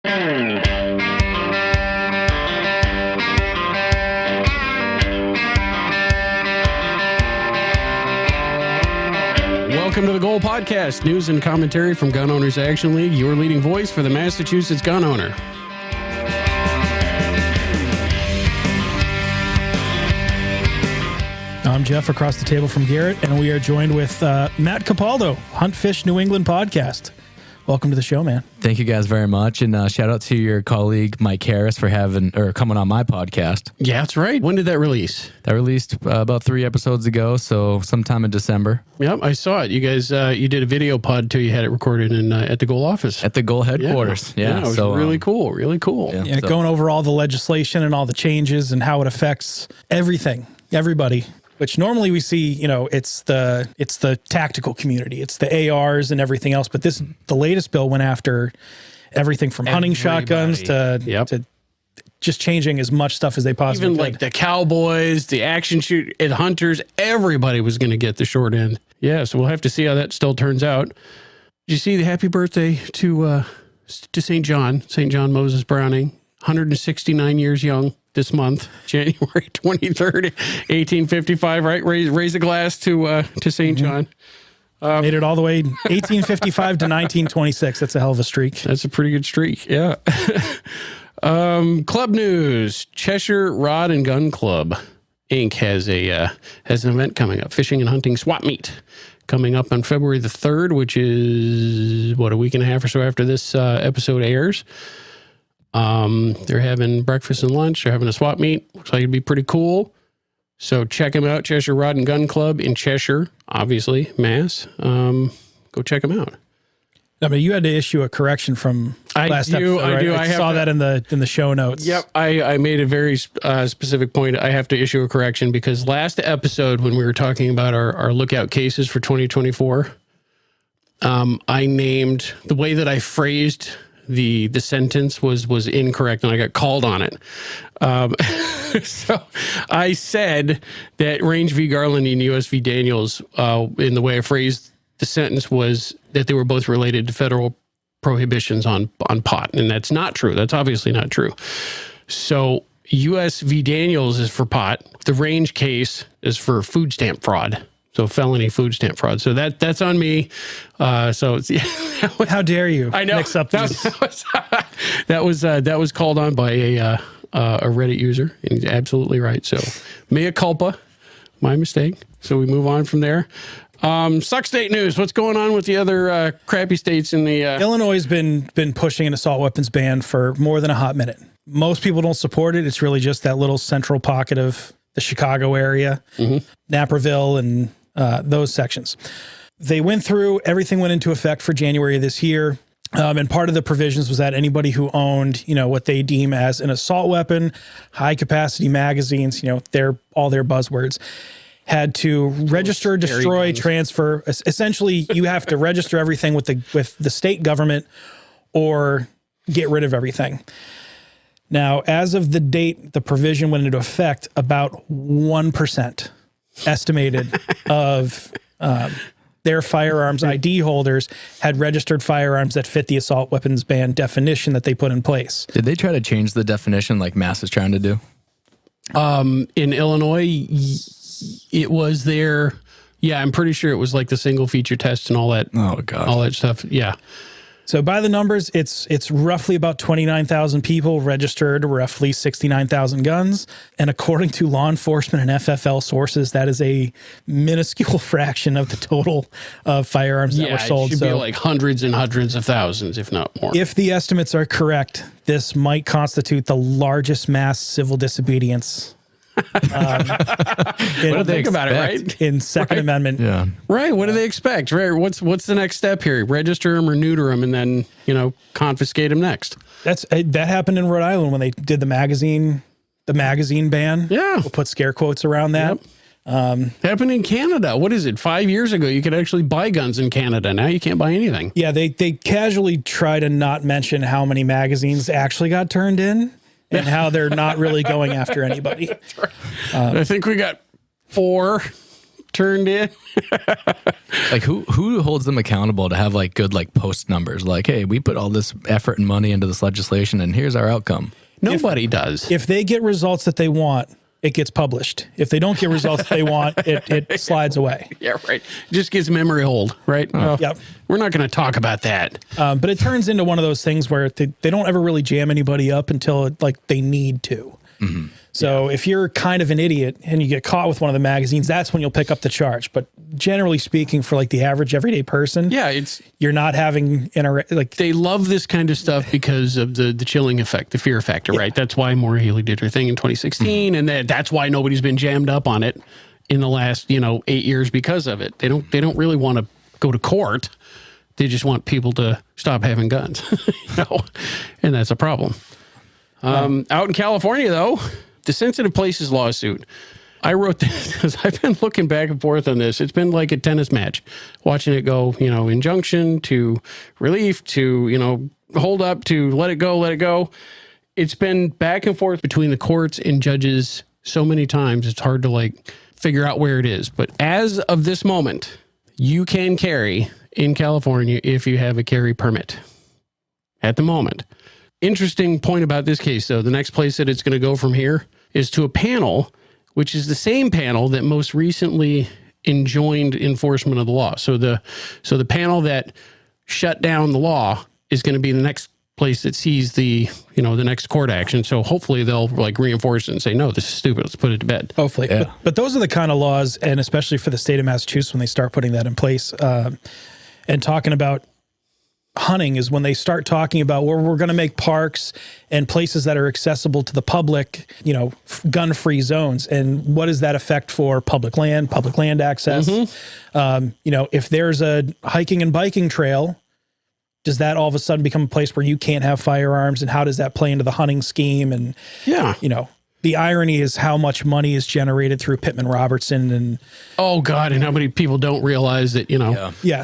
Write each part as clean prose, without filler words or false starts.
Welcome to the Goal Podcast, news and commentary from Gun Owners Action League, your leading voice for the Massachusetts gun owner. I'm Jeff, across the table from Garrett, and we are joined with Matt Capaldo, Hunt Fish New England podcast. Welcome to the show, man. Thank you guys very much, and shout out to your colleague Mike Harris for coming on my podcast. Yeah, that's right. When did that release? That released about 3 episodes ago, so sometime in December. Yep, I saw it. You guys, you did a video pod too. You had it recorded in at the Goal office. At the Goal headquarters. Yeah, it was really cool. Really cool. Yeah, going over all the legislation and all the changes and how it affects everything, everybody. Which normally we see, it's the tactical community, it's the ARs and everything else. But the latest bill went after everything from hunting shotguns to just changing as much stuff as they possibly could. Even like the cowboys, the action shoot, and hunters, everybody was going to get the short end. Yeah, so we'll have to see how that still turns out. Did you see the happy birthday to St. John Moses Browning, 169 years young. This month, January 23rd, 1855, right? Raise a glass to St. John. Made it all the way 1855 to 1926. That's a hell of a streak. That's a pretty good streak, yeah. Club news. Cheshire Rod and Gun Club, Inc. has an event coming up, Fishing and Hunting Swap Meet, coming up on February the 3rd, which is, a week and a half or so after this episode airs. They're having breakfast and lunch. They're having a swap meet. Looks like it'd be pretty cool. So check them out. Cheshire Rod and Gun Club in Cheshire, obviously, Mass. Go check them out. I mean, you had to issue a correction from last episode, right? I do. I saw that in the show notes. Yep. I made a very specific point. I have to issue a correction because last episode when we were talking about our lookout cases for 2024, I named the way that I phrased the sentence was incorrect, and I got called on it. So I said that Range v. Garland and US v. Daniels, in the way I phrased the sentence, was that they were both related to federal prohibitions on pot, and that's not true. That's obviously not true. So US v. Daniels is for pot. The Range case is for food stamp fraud. So felony food stamp fraud. So that's on me. How dare you? I know. Mix up that was called on by a Reddit user. And he's absolutely right. So mea culpa, my mistake. So we move on from there. Suck state news. What's going on with the other crappy states in the Illinois has been pushing an assault weapons ban for more than a hot minute. Most people don't support it. It's really just that little central pocket of the Chicago area, Naperville, and those sections. They went through, everything went into effect for January of this year. And part of the provisions was that anybody who owned, what they deem as an assault weapon, high capacity magazines, they're all their buzzwords, had to register, destroy, transfer. Essentially, you have to register everything with the state government or get rid of everything. Now, as of the date the provision went into effect, about 1% estimated of their firearms ID holders had registered firearms that fit the assault weapons ban definition that they put in place. Did they try to change the definition like Mass is trying to do? In Illinois, it was there. Yeah, I'm pretty sure it was like the single feature test and all that. Oh, God. All that stuff. Yeah. So by the numbers, it's roughly about 29,000 people registered, roughly 69,000 guns. And according to law enforcement and FFL sources, that is a minuscule fraction of the total of firearms that were sold. It should be like hundreds and hundreds of thousands, if not more. If the estimates are correct, this might constitute the largest mass civil disobedience. Think about it, right? In Second Amendment. Yeah. Right. What do they expect? Right. What's the next step here? Register them or neuter them and then, confiscate them next. That happened in Rhode Island when they did the magazine ban. Yeah. We'll put scare quotes around that. Yep. Happened in Canada. What is it? 5 years ago, you could actually buy guns in Canada. Now you can't buy anything. Yeah. They casually try to not mention how many magazines actually got turned in. And how they're not really going after anybody. Right. I think we got 4 turned in. Like who holds them accountable to have like good like post numbers? Like, hey, we put all this effort and money into this legislation, and here's our outcome. Nobody does. If they get results that they want, it gets published. If they don't get results that they want, it slides away. Yeah, right. Just gets memory hold, right? Yep. We're not going to talk about that. But it turns into one of those things where they don't ever really jam anybody up until like they need to. Mm-hmm. So if you're kind of an idiot and you get caught with one of the magazines, that's when you'll pick up the charge. But generally speaking, for like the average everyday person, you're not having like they love this kind of stuff because of the chilling effect, the fear factor, right? That's why Maura Healey did her thing in 2016, and that's why nobody's been jammed up on it in the last 8 years because of it. They don't really want to go to court. They just want people to stop having guns, and that's a problem. Out in California, though, the Sensitive Places lawsuit. I wrote this because I've been looking back and forth on this. It's been like a tennis match, watching it go, injunction to relief to, hold up to let it go. It's been back and forth between the courts and judges so many times. It's hard to figure out where it is. But as of this moment, you can carry in California if you have a carry permit at the moment. Interesting point about this case, though. The next place that it's going to go from here is to a panel, which is the same panel that most recently enjoined enforcement of the law. So the panel that shut down the law is going to be the next place that sees the next court action. So hopefully they'll reinforce it and say, no, this is stupid. Let's put it to bed. Hopefully. Yeah. But those are the kind of laws, and especially for the state of Massachusetts, when they start putting that in place and talking about hunting, is when they start talking about where we're going to make parks and places that are accessible to the public, gun-free zones. And what does that affect for public land access? Mm-hmm. If there's a hiking and biking trail, does that all of a sudden become a place where you can't have firearms? And how does that play into the hunting scheme? And, the irony is how much money is generated through Pittman Robertson and oh God, and how many people don't realize that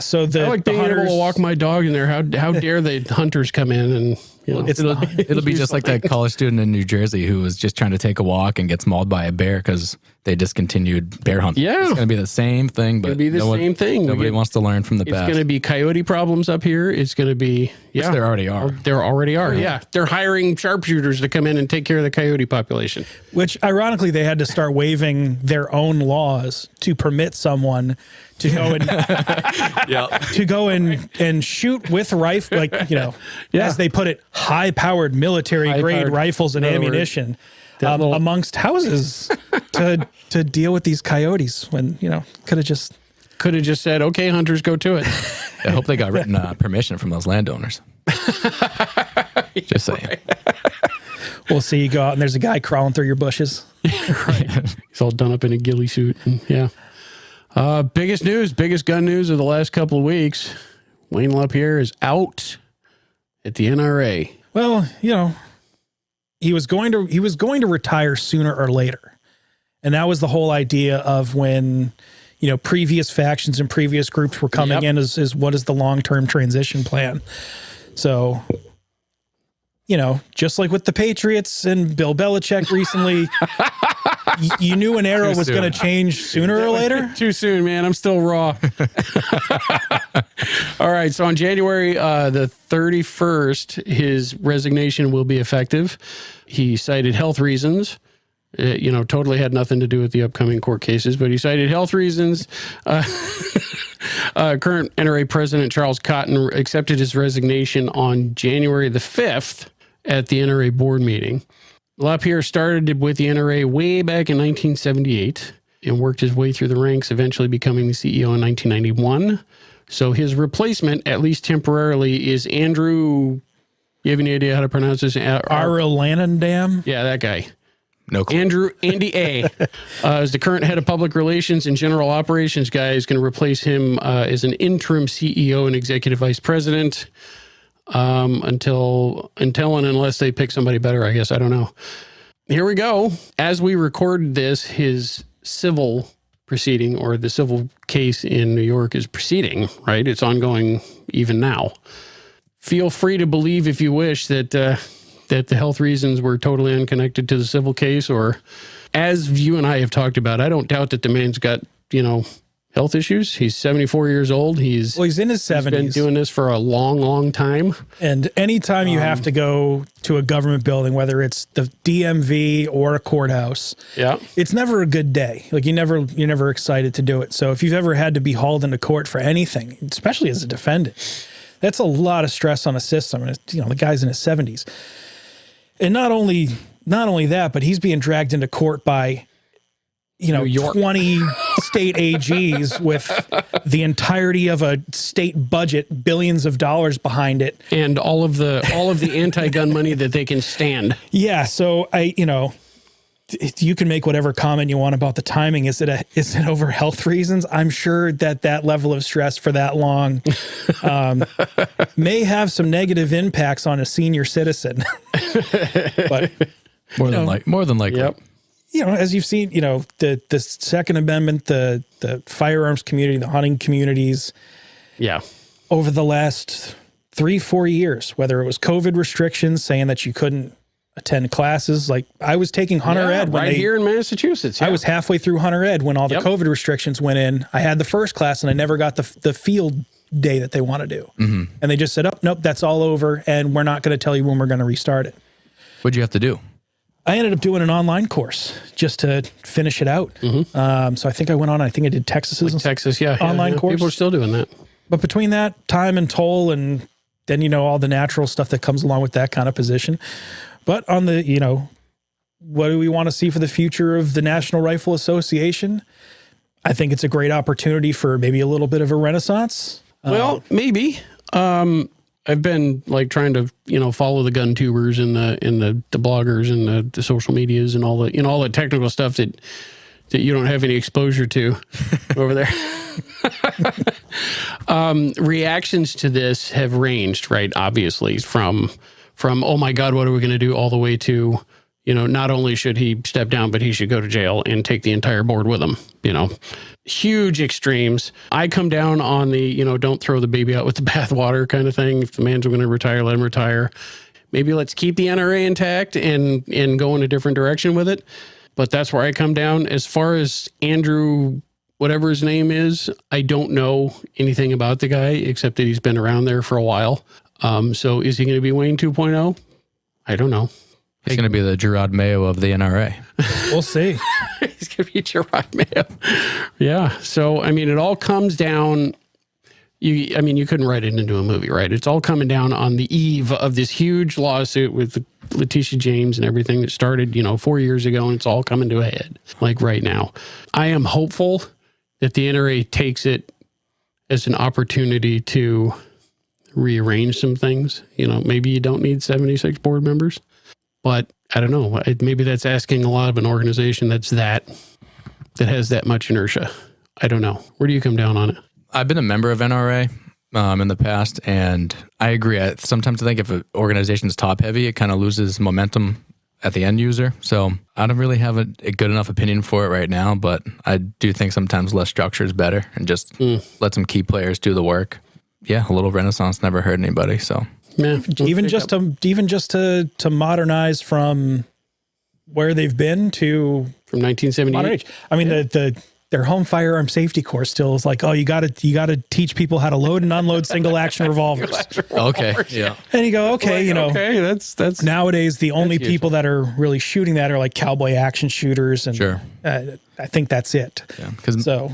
So I like being able to walk my dog in there. How dare the hunters come in and it'll be just like that college student in New Jersey who was just trying to take a walk and gets mauled by a bear because they discontinued bear hunting. Yeah, it's going to be the same thing, but nobody wants to learn from the past. It's going to be coyote problems up here. It's going to be which there already are. There already are. Yeah, they're hiring sharpshooters to come in and take care of the coyote population. Which ironically, they had to start waiving their own laws to permit someone to go and shoot with rifle, as they put it, high-powered military-grade rifles and ammunition amongst houses to deal with these coyotes. When could have just said, "Okay, hunters, go to it." I hope they got written permission from those landowners. Just saying. We'll see you go out and there's a guy crawling through your bushes. Right. He's all done up in a ghillie suit. And, biggest gun news of the last couple of weeks. Wayne LaPierre is out at the NRA. Well, he was going to retire sooner or later. And that was the whole idea of when, previous factions and previous groups were coming in as what is the long-term transition plan. So, just like with the Patriots and Bill Belichick recently, you knew an era was going to change sooner or later. Too soon, man. I'm still raw. All right. So on January the 31st, his resignation will be effective. He cited health reasons. Totally had nothing to do with the upcoming court cases, but he cited health reasons. Current NRA President Charles Cotton accepted his resignation on January the 5th at the NRA board meeting. LaPierre started with the NRA way back in 1978 and worked his way through the ranks, eventually becoming the CEO in 1991. So his replacement, at least temporarily, is Andrew. You have any idea how to pronounce this? Arulanandam? Yeah, that guy. No clue. Andy A. Is the current head of public relations and general operations guy. Is going to replace him as an interim CEO and executive vice president until and unless they pick somebody better, I guess. I don't know. Here we go. As we record this, his civil proceeding or the civil case in New York is proceeding, right? It's ongoing even now. Feel free to believe if you wish that the health reasons were totally unconnected to the civil case, or as you and I have talked about, I don't doubt that the man's got health issues. He's 74 years old. He's in his 70s. He's been doing this for a long, long time. And anytime you have to go to a government building, whether it's the DMV or a courthouse, it's never a good day. Like you're never excited to do it. So if you've ever had to be hauled into court for anything, especially as a defendant, that's a lot of stress on a system. And the guy's in his 70s. And not only that, but he's being dragged into court by 20 state AGs with the entirety of a state budget, billions of dollars behind it, and all of the anti-gun money that they can stand. Yeah, so you can make whatever comment you want about the timing. Is it over health reasons? I'm sure that level of stress for that long may have some negative impacts on a senior citizen. But more than likely. Yep. As you've seen, the Second Amendment, the firearms community, the hunting communities. Yeah. Over the last 3-4 years, whether it was COVID restrictions saying that you couldn't attend classes. Like I was taking Hunter Ed when here in Massachusetts. Yeah. I was halfway through Hunter Ed when all the COVID restrictions went in. I had the first class and I never got the field day that they want to do. Mm-hmm. And they just said, oh, nope, that's all over. And we're not going to tell you when we're going to restart it. What'd you have to do? I ended up doing an online course just to finish it out. Mm-hmm. So I think I did Texas's Texas, online course. People are still doing that. But between that, time and toll, and then, all the natural stuff that comes along with that kind of position. But on the, what do we want to see for the future of the National Rifle Association? I think it's a great opportunity for maybe a little bit of a renaissance. Well, maybe. I've been trying to, follow the gun tubers and the bloggers and the social medias and all the technical stuff that you don't have any exposure to over there. Reactions to this have ranged, right? Obviously from, oh my God, what are we going to do, all the way to, not only should he step down, but he should go to jail and take the entire board with him, Huge extremes. I come down on the, don't throw the baby out with the bathwater kind of thing. If the man's going to retire, let him retire. Maybe let's keep the NRA intact and go in a different direction with it. But that's where I come down. As far as Andrew, whatever his name is, I don't know anything about the guy except that he's been around there for a while. So is he going to be Wayne 2.0? I don't know. He's going to be the Gerard Mayo of the NRA. We'll see. He's going to be Gerard Mayo. Yeah. So, it all comes down. You couldn't write it into a movie, right? It's all coming down on the eve of this huge lawsuit with Letitia James and everything that started, 4 years ago, and it's all coming to a head, right now. I am hopeful that the NRA takes it as an opportunity to rearrange some things. Maybe you don't need 76 board members. But I don't know. Maybe that's asking a lot of an organization that has that much inertia. I don't know. Where do you come down on it? I've been a member of NRA in the past, and I agree. Sometimes I think if an organization's top heavy, it kind of loses momentum at the end user. So I don't really have a good enough opinion for it right now, but I do think sometimes less structure is better and just let some key players do the work. Yeah, a little renaissance never hurt anybody. So. Yeah, even just to modernize from where they've been to from 1978. I mean, their home firearm safety course still is like, oh, you got to teach people how to load and unload single action revolvers. Okay, yeah. And you go, okay, okay, that's nowadays the only people that are really shooting that are like cowboy action shooters, and sure. I think that's it. Yeah, so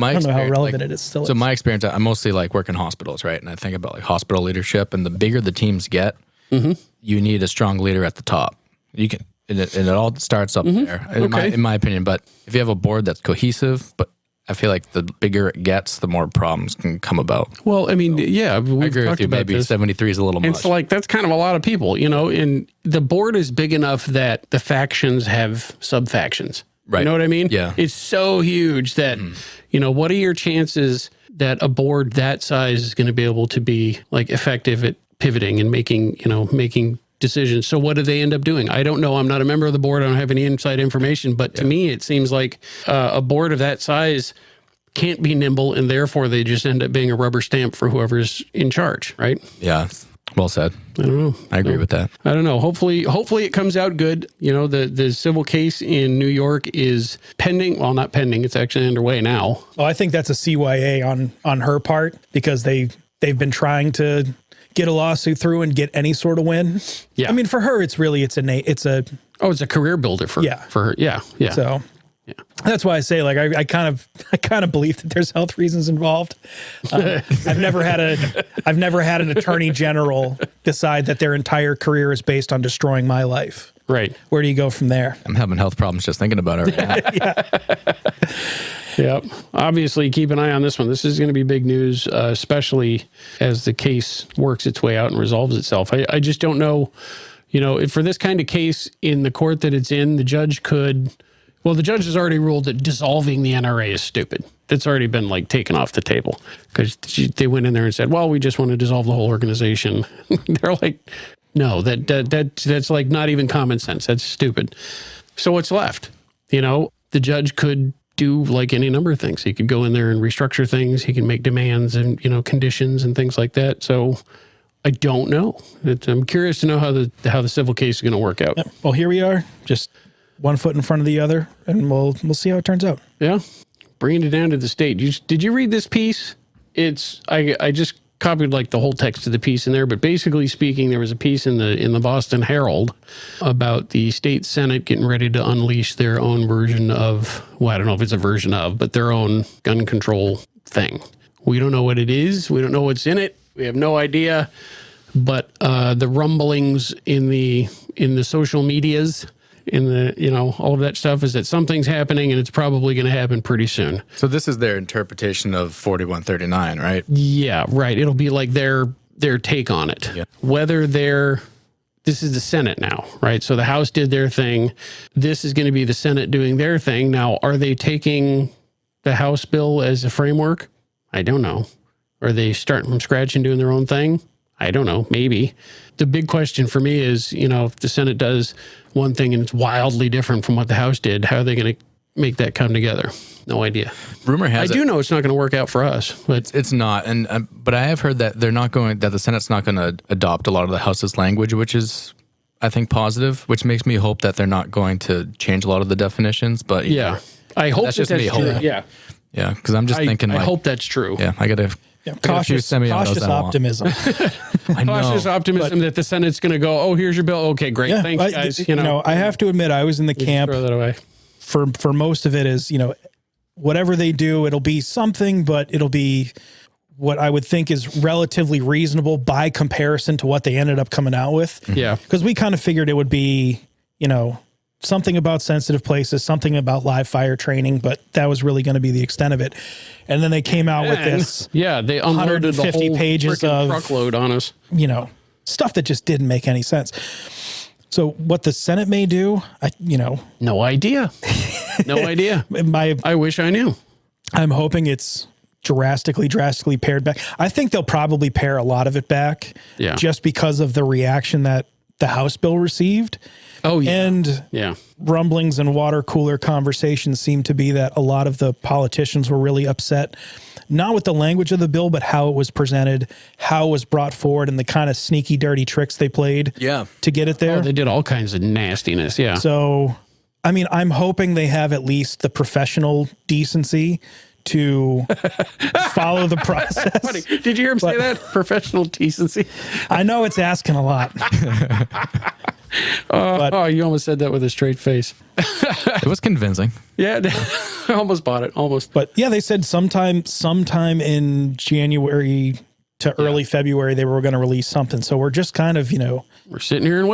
I don't know how relevant it is still. So my experience, I mostly work in hospitals, right? And I think about hospital leadership, and the bigger the teams get, you need a strong leader at the top. You can. And it all starts up there, in my opinion. But if you have a board that's cohesive, but I feel like the bigger it gets, the more problems can come about. Well, I agree with you. Maybe 73 is a little much. It's that's kind of a lot of people, and the board is big enough that the factions have sub-factions. Right. You know what I mean? Yeah. It's so huge that, what are your chances that a board that size is going to be able to be effective at pivoting and making decisions. So what do they end up doing? I don't know. I'm not a member of the board. I don't have any inside information, but to me, it seems like a board of that size can't be nimble, and therefore they just end up being a rubber stamp for whoever's in charge, right? Yeah. Well said. I don't know. I agree with that. I don't know. Hopefully it comes out good. You know, the civil case in New York is pending. Well, not pending. It's actually underway now. Well, I think that's a CYA on her part, because they've been trying to get a lawsuit through and get any sort of win. Yeah. I mean, for her, it's a career builder for her. Yeah. Yeah. So that's why I say, like, I kind of believe that there's health reasons involved. I've never had an attorney general decide that their entire career is based on destroying my life. Right. Where do you go from there? I'm having health problems just thinking about it right now. Yep. Obviously, keep an eye on this one. This is going to be big news, especially as the case works its way out and resolves itself. I just don't know, you know, if for this kind of case in the court that it's in, the judge has already ruled that dissolving the NRA is stupid. It's already been like taken off the table, because they went in there and said, well, we just want to dissolve the whole organization. They're like, no, that's like not even common sense. That's stupid. So what's left? You know, the judge could do like any number of things. He could go in there and restructure things. He can make demands and, you know, conditions and things like that. So I don't know. I'm curious to know how the civil case is going to work out. Well, here we are, just one foot in front of the other, and we'll see how it turns out. Yeah. Bringing it down to the state. Did you read this piece? I just copied like the whole text of the piece in there, but basically speaking, there was a piece in the Boston Herald about the state Senate getting ready to unleash their own version of, well, I don't know if it's a version of, but their own gun control thing. We don't know what it is. We don't know what's in it. We have no idea. But the rumblings in the social medias, in the, you know, all of that stuff, is that something's happening, and it's probably going to happen pretty soon. So this is their interpretation of 4139, right? Yeah, right. It'll be like their take on it. Yeah. Whether this is the Senate now, right? So the House did their thing. This is going to be the Senate doing their thing. Now, are they taking the House bill as a framework? I don't know. Are they starting from scratch and doing their own thing? I don't know. Maybe. The big question for me is, you know, if the Senate does one thing and it's wildly different from what the House did, how are they going to make that come together? No idea. Rumor has I do know it's not going to work out for us, but it's not. And but I have heard that that the Senate's not going to adopt a lot of the House's language, which is, I think, positive. Which makes me hope that they're not going to change a lot of the definitions. But yeah, I hope that's true. Yeah, yeah, because I'm just thinking. I hope that's true. Yeah, I got to. Cautious optimism. I know. Cautious optimism that the Senate's going to go, oh, here's your bill. Okay, great. Yeah, thanks, guys. You know, I have to admit, I was in the camp. Throw that away. For most of it is, you know, whatever they do, it'll be something, but it'll be what I would think is relatively reasonable by comparison to what they ended up coming out with. Yeah. Because we kind of figured it would be, you know, something about sensitive places, something about live fire training, but that was really going to be the extent of it. And then they came out with this. Yeah, they unloaded 150 the whole pages of truckload on us. You know, stuff that just didn't make any sense. So what the Senate may do, no idea. No idea. I wish I knew. I'm hoping it's drastically pared back. I think they'll probably pare a lot of it back. Yeah. Just because of the reaction that the House bill received. Oh, yeah. And rumblings and water cooler conversations seem to be that a lot of the politicians were really upset, not with the language of the bill, but how it was presented, how it was brought forward, and the kind of sneaky, dirty tricks they played to get it there. Oh, they did all kinds of nastiness, yeah. So, I mean, I'm hoping they have at least the professional decency to follow the process. Funny. Did you hear him say that? Professional decency. I know it's asking a lot. You almost said that with a straight face. It was convincing. Yeah, I almost bought it. Almost. But yeah, they said sometime in January to early February they were going to release something. So we're just kind of, we're sitting here and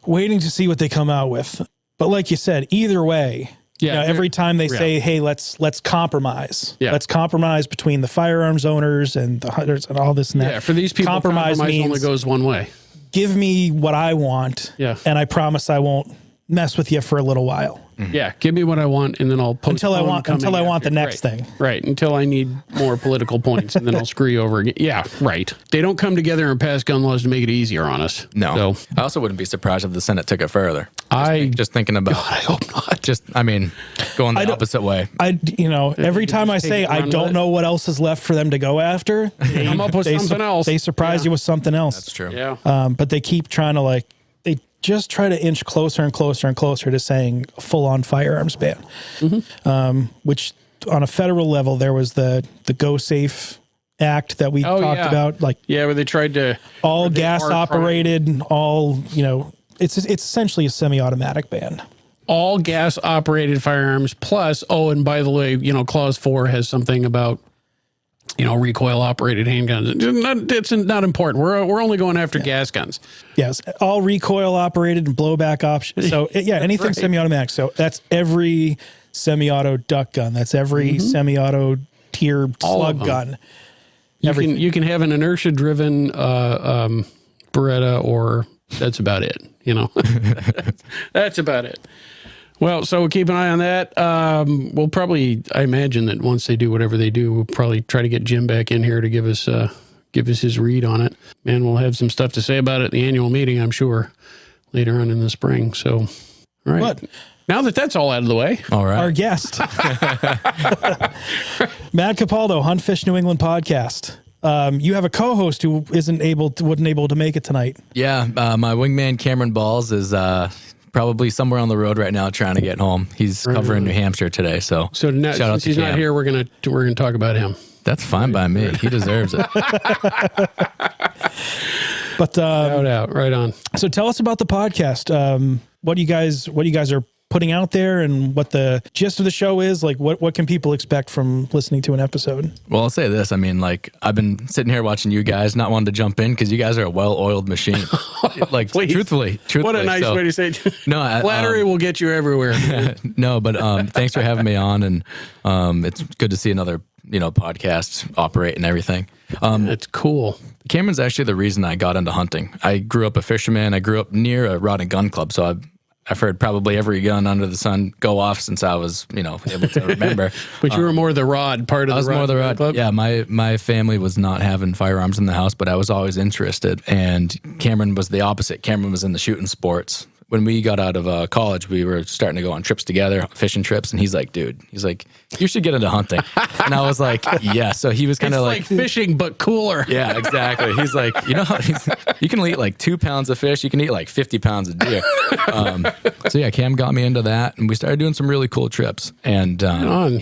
waiting to see what they come out with. But like you said, either way, every time they say, "Hey, let's compromise. Yeah. Let's compromise between the firearms owners and the hunters and all this and that." Yeah, for these people, compromise means only goes one way. Give me what I want, and I promise I won't mess with you for a little while. Yeah, give me what I want, and then I'll until I want the next thing. Right, until I need more political points, and then I'll screw you over again. Yeah, right. They don't come together and pass gun laws to make it easier on us. No. So, I also wouldn't be surprised if the Senate took it further. Just thinking about. God, I hope not. Going the opposite way. Every time I say I don't know what else is left for them to go after, they come up with something else. They surprise you with something else. That's true. Yeah. But they keep trying to they just try to inch closer and closer and closer to saying a full-on firearms ban, which on a federal level, there was the Go Safe Act that we talked about. Where they tried to... All gas operated, it's essentially a semi-automatic ban. All gas operated firearms plus, and by the way, clause 4 has something about recoil operated handguns. It's not important. We're only going after gas guns. Yes, all recoil operated and blowback options. So anything right. Semi-automatic. So that's every semi-auto duck gun. That's every semi-auto tier slug gun. You can have an inertia driven Beretta, or that's about it. That's about it. Well, so we'll keep an eye on that. We'll probably, I imagine that once they do whatever they do, we'll probably try to get Jim back in here to give us his read on it. And we'll have some stuff to say about it at the annual meeting, I'm sure, later on in the spring. So, all right. But now that that's all out of the way. All right. Our guest, Matt Capaldo, Hunt Fish New England podcast. You have a co-host who wasn't able to make it tonight. Yeah, my wingman Cameron Balls is probably somewhere on the road right now trying to get home. He's covering New Hampshire today, so now, shout out to he's Cam. Not here. We're gonna talk about him. That's fine by me. He deserves it. But shout out, right on. So tell us about the podcast. What you guys are putting out there, and what the gist of the show is. What can people expect from listening to an episode? Well, I'll say this. I've been sitting here watching you guys, not wanting to jump in because you guys are a well-oiled machine. Truthfully. What a nice way to say it. No, flattery will get you everywhere. No, but thanks for having me on, and it's good to see another podcast operate and everything. It's cool. Cameron's actually the reason I got into hunting. I grew up a fisherman. I grew up near a rod and gun club, so I've heard probably every gun under the sun go off since I was, able to remember. But you were more the rod part of the rod. I was more the rod club? Yeah, my family was not having firearms in the house, but I was always interested. And Cameron was the opposite. Cameron was in the shooting sports. When we got out of college, we were starting to go on trips together, fishing trips. And he's like, you should get into hunting. And I was like, yeah. So he was kind of like fishing, but cooler. Yeah, exactly. He's like, you can eat 2 pounds of fish. You can eat 50 pounds of deer. So yeah, Cam got me into that, and we started doing some really cool trips. And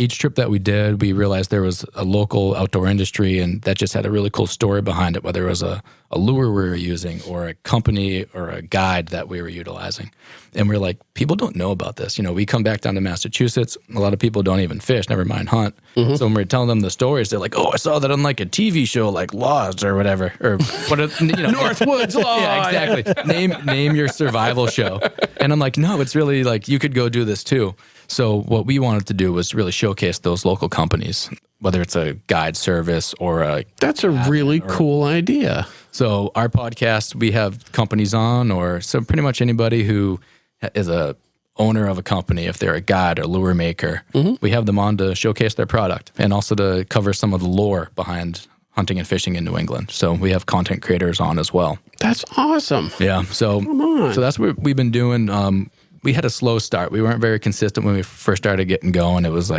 each trip that we did, we realized there was a local outdoor industry, and that just had a really cool story behind it, whether it was a lure we were using or a company or a guide that we were utilizing. And we're like, people don't know about this. We come back down to Massachusetts. A lot of people don't even fish, never mind hunt. Mm-hmm. So when we're telling them the stories, they're like, I saw that on a TV show like Laws or whatever. Or what Northwoods Law. Yeah, exactly. Name your survival show. And I'm like, no, it's really you could go do this too. So what we wanted to do was really showcase those local companies, whether it's a guide service or That's a really cool idea. So our podcast, we have companies on, so pretty much anybody who is a owner of a company, if they're a guide or lure maker, we have them on to showcase their product and also to cover some of the lore behind hunting and fishing in New England. So we have content creators on as well. That's awesome. Yeah. So that's what we've been doing. We had a slow start. We weren't very consistent when we first started getting going. It was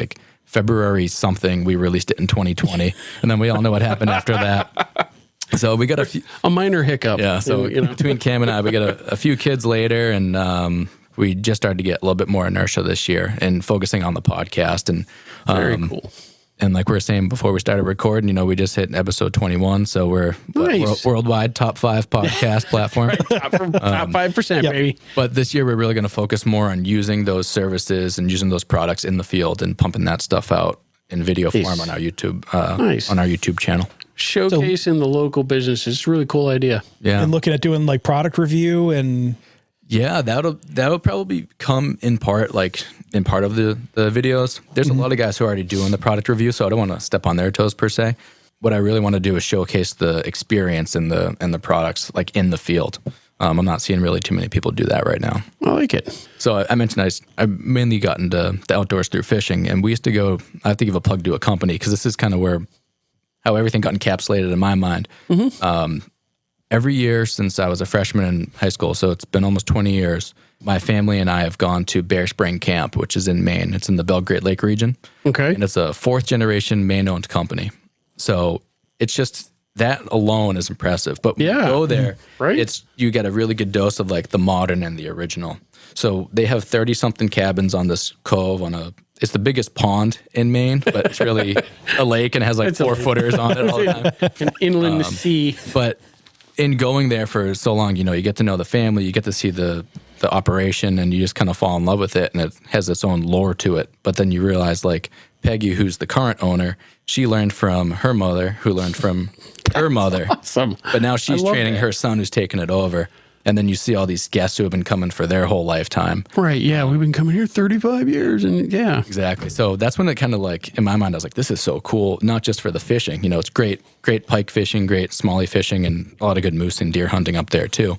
February something. We released it in 2020, and then we all know what happened after that. So we got a minor hiccup. Yeah. So between Cam and I, we got a few kids later, and we just started to get a little bit more inertia this year and focusing on the podcast. And very cool. And like we were saying before we started recording, we just hit episode 21, so we're worldwide top 5 podcast platform. Top 5%, baby. But this year we're really going to focus more on using those services and using those products in the field and pumping that stuff out in video form on our YouTube on our YouTube channel. Showcasing the local business. It's a really cool idea. Yeah. And looking at doing product review and yeah, that'll probably come in part of the videos. There's a lot of guys who are already doing the product review, so I don't want to step on their toes per se. What I really want to do is showcase the experience and the products in the field. I'm not seeing really too many people do that right now. I like it. So I mentioned I mainly got into the outdoors through fishing, and we used to go. I have to give a plug to a company because this is kind of how everything got encapsulated in my mind. Every year since I was a freshman in high school, so it's been almost 20 years, my family and I have gone to Bear Spring Camp, which is in Maine. It's in the Belgrade Lake region. Okay. And it's a 4th generation Maine-owned company. So it's just, that alone is impressive. But when you go there, right? You get a really good dose of like the modern and the original. So they have 30-something cabins on this cove it's the biggest pond in Maine, but it's really a lake and has like 4-footers on it all the time. An inland sea. But in going there for so long, you get to know the family, you get to see the operation, and you just kind of fall in love with it, and it has its own lore to it. But then you realize, like, Peggy, who's the current owner, she learned from her mother, who learned from her mother. Awesome. But now she's training her son, who's taking it over. And then you see all these guests who have been coming for their whole lifetime. Right, yeah. We've been coming here 35 years, and yeah. Exactly. So that's when it kind of like, in my mind, I was like, this is so cool, not just for the fishing. It's great pike fishing, great smallie fishing, and a lot of good moose and deer hunting up there too.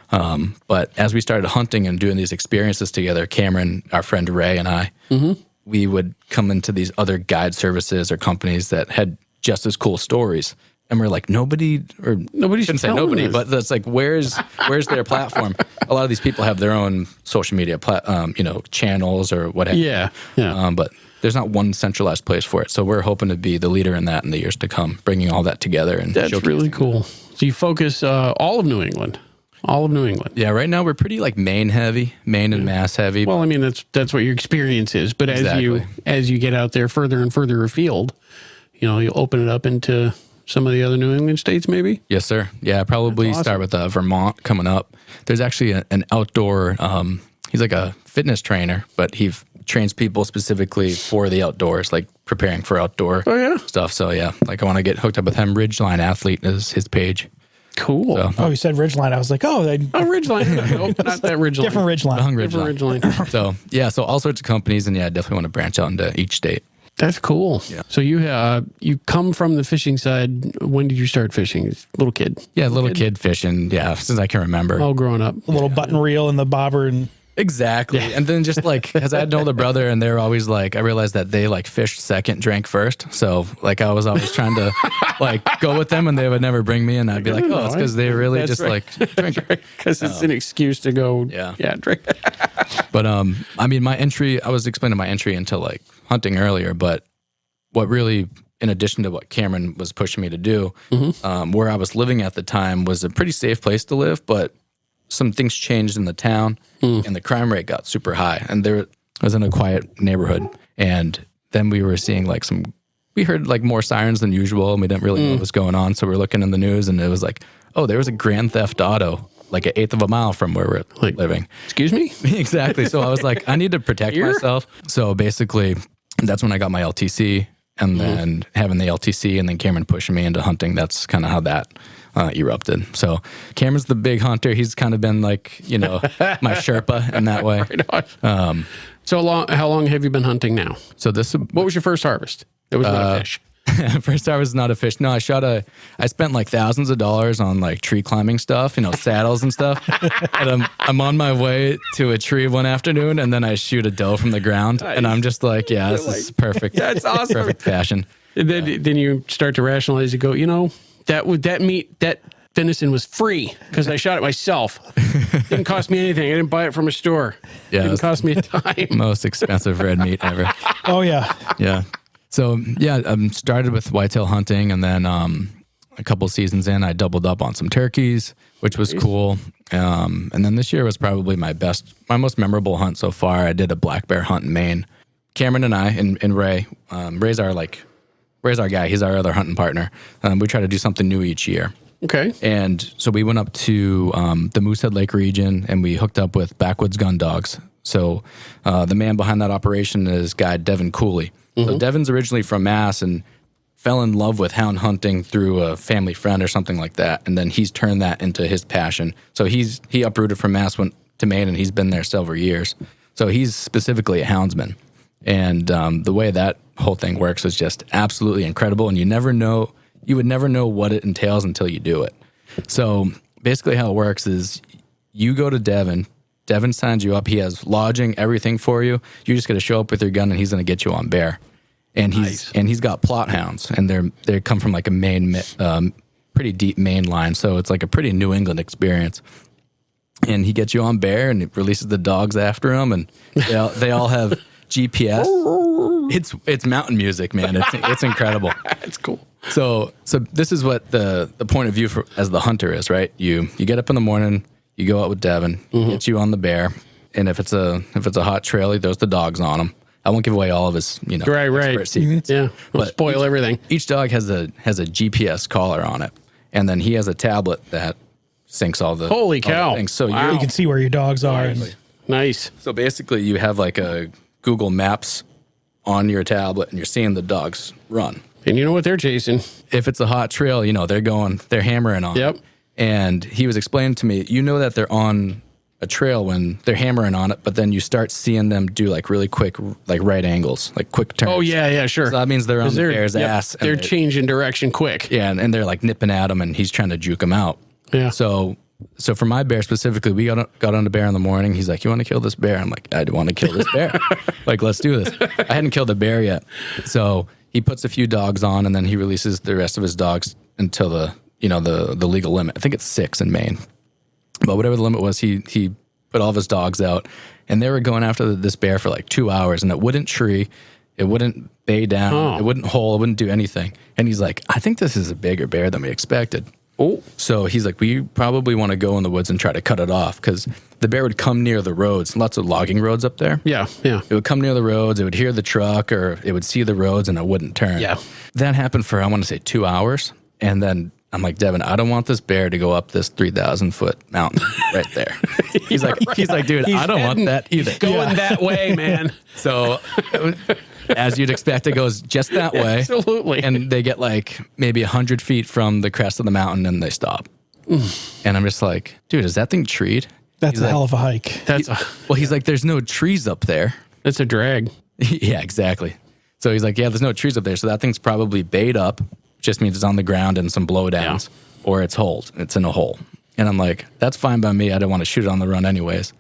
But as we started hunting and doing these experiences together, Cameron, our friend Ray, and I, we would come into these other guide services or companies that had just as cool stories. And we're like, nobody shouldn't say nobody, but that's like, where's their platform? A lot of these people have their own social media, channels or what have you. Yeah. But there's not one centralized place for it. So we're hoping to be the leader in that in the years to come, bringing all that together. And that's really cool. So you focus all of New England. All of New England. Yeah, right now we're pretty like Maine heavy, Maine and Mass heavy. Well, I mean, that's what your experience is. But as you get out there further and further afield, you open it up into some of the other New England states, maybe? Yes, sir. Yeah, probably awesome. Start with Vermont coming up. There's actually an outdoor, he's like a fitness trainer, but he trains people specifically for the outdoors, like preparing for outdoor stuff. So yeah, like I want to get hooked up with him. Ridgeline Athlete is his page. Cool. So, you said Ridgeline. I was like, Ridgeline. Nope, not that Ridgeline. Different Ridgeline. Different Ridgeline. So yeah, so all sorts of companies, and yeah, I definitely want to branch out into each state. That's cool. Yeah. So you come from the fishing side. When did you start fishing? Little kid. Yeah, little kid fishing. Yeah, since I can remember. All growing up. A little button reel and the bobber and. Exactly. Yeah. And then just like, because I had an older brother, and they're always like, I realized that they like fished second, drank first. So like I was always trying to like go with them, and they would never bring me, and I'd be like, oh, it's because they really just like drink. Because it's an excuse to go. Yeah, drink. But I mean, I was explaining my entry into like hunting earlier, but what really, in addition to what Cameron was pushing me to do, where I was living at the time was a pretty safe place to live, but some things changed in the town, and the crime rate got super high. And I was in a quiet neighborhood, and then we were seeing like we heard like more sirens than usual, and we didn't really know what was going on. So we were looking in the news, and it was like, oh, there was a grand theft auto like 1/8 of a mile from where we're living. Excuse me? Exactly. So I was like, I need to protect myself. So basically, that's when I got my LTC, and then having the LTC, and then Cameron pushing me into hunting. That's kind of how that erupted. So Cameron's the big hunter. He's kind of been like, my Sherpa in that way. So how long have you been hunting now? So what was your first harvest? It was not a fish. First harvest was not a fish. No, I spent like thousands of dollars on like tree climbing stuff, saddles and stuff. And I'm on my way to a tree one afternoon, and then I shoot a doe from the ground. Nice. And I'm just like, yeah, this is perfect. That's awesome. Perfect fashion. And then you start to rationalize. You go, that venison was free because I shot it myself. Didn't cost me anything. I didn't buy it from a store. Yeah, didn't cost me a dime. Most expensive red meat ever. Oh yeah. Yeah. So yeah, I started with whitetail hunting, and then a couple seasons in, I doubled up on some turkeys, which was cool. And then this year was probably my most memorable hunt so far. I did a black bear hunt in Maine. Cameron and I and Ray, Ray's our guy. He's our other hunting partner. We try to do something new each year. Okay. And so we went up to the Moosehead Lake region, and we hooked up with Backwoods Gun Dogs. So the man behind that operation is guy Devin Cooley. So Devin's originally from Mass and fell in love with hound hunting through a family friend or something like that. And then he's turned that into his passion. So he uprooted from Mass, went to Maine, and he's been there several years. So he's specifically a houndsman. And the way that whole thing works is just absolutely incredible. And you would never know what it entails until you do it. So basically how it works is you go to Devin. Devin signs you up. He has lodging, everything for you. You just got to show up with your gun, and he's going to get you on bear. And he's got plot hounds, and they come from like a main, pretty deep main line. So it's like a pretty New England experience. And he gets you on bear, and he releases the dogs after him, and they all have GPS. It's mountain music, man. It's incredible. It's cool. So this is what the point of view as the hunter is, right? You get up in the morning. You go out with Devin, gets you on the bear, and if it's a hot trail, he throws the dogs on him. I won't give away all of his, expert secrets. Yeah, we'll spoil everything. Each dog has a GPS collar on it, and then he has a tablet that syncs all the holy cow things. So you can see where your dogs are. Nice. So basically, you have like a Google Maps on your tablet, and you're seeing the dogs run. And you know what they're chasing. If it's a hot trail, they're hammering on. Yep. It. And he was explaining to me, that they're on a trail when they're hammering on it, but then you start seeing them do like really quick, like right angles, like quick turns. Oh, yeah, sure. So that means they're on the bear's ass. They're changing direction quick. Yeah, and they're like nipping at him, and he's trying to juke him out. Yeah. So for my bear specifically, we got on the bear in the morning. He's like, "You want to kill this bear?" I'm like, "I want to kill this bear." Like, let's do this. I hadn't killed a bear yet. So he puts a few dogs on, and then he releases the rest of his dogs until the legal limit. I think it's 6 in Maine. But whatever the limit was, he put all of his dogs out, and they were going after this bear for like 2 hours, and it wouldn't tree, it wouldn't bay down, it wouldn't hole, it wouldn't do anything. And he's like, "I think this is a bigger bear than we expected." Oh. So he's like, "We probably want to go in the woods and try to cut it off," because the bear would come near the roads, lots of logging roads up there. Yeah. It would come near the roads, it would hear the truck, or it would see the roads, and it wouldn't turn. Yeah. That happened for, I want to say, 2 hours. And then I'm like, "Devin, I don't want this bear to go up this 3,000-foot mountain right there." He's like, "Dude, I don't want that either." Going that way, man. So as you'd expect, it goes just that way. Absolutely. And they get like maybe 100 feet from the crest of the mountain, and they stop. And I'm just like, "Dude, is that thing treed?" That's a hell of a hike. He's like, "There's no trees up there." That's a drag. Yeah, exactly. So he's like, "Yeah, there's no trees up there. So that thing's probably bayed up. Just means it's on the ground and some blowdowns, or it's holed. It's in a hole." And I'm like, "That's fine by me. I don't want to shoot it on the run anyways."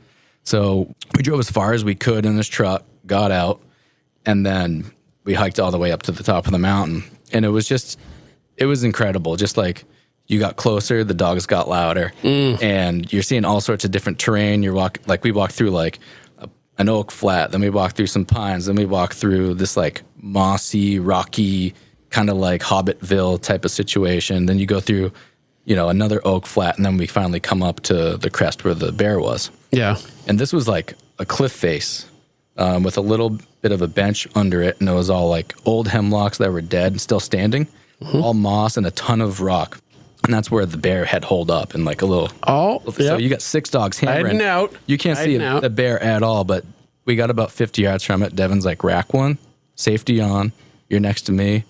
So we drove as far as we could in this truck, got out, and then we hiked all the way up to the top of the mountain. And it was incredible. Just like you got closer, the dogs got louder, and you're seeing all sorts of different terrain. We walked through like an oak flat, then we walked through some pines, then we walked through this like mossy, rocky, kind of like Hobbitville type of situation. Then you go through, another oak flat, and then we finally come up to the crest where the bear was. Yeah. And this was like a cliff face with a little bit of a bench under it, and it was all like old hemlocks that were dead and still standing, all moss and a ton of rock. And that's where the bear had holed up in like a little. So you got 6 dogs hammering. Hiding out. You can't see the bear at all, but we got about 50 yards from it. Devin's like, "Rack one, safety on, you're next to me.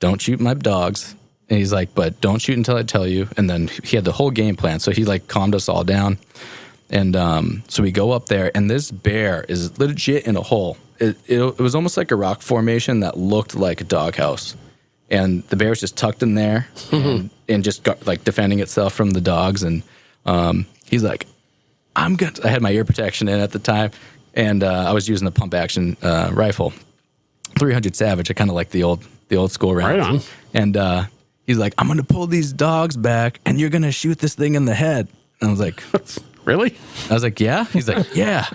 Don't shoot my dogs." And he's like, "But don't shoot until I tell you." And then he had the whole game plan. So he like calmed us all down. And so we go up there, and this bear is legit in a hole. It was almost like a rock formation that looked like a doghouse. And the bear was just tucked in there and just got like defending itself from the dogs. And he's like, I had my ear protection in at the time, and I was using a pump action rifle, 300 Savage. I kind of like the old school round. Right on. And he's like, "I'm going to pull these dogs back, and you're going to shoot this thing in the head." And I was like, "Really?" I was like, "Yeah." He's like, "Yeah."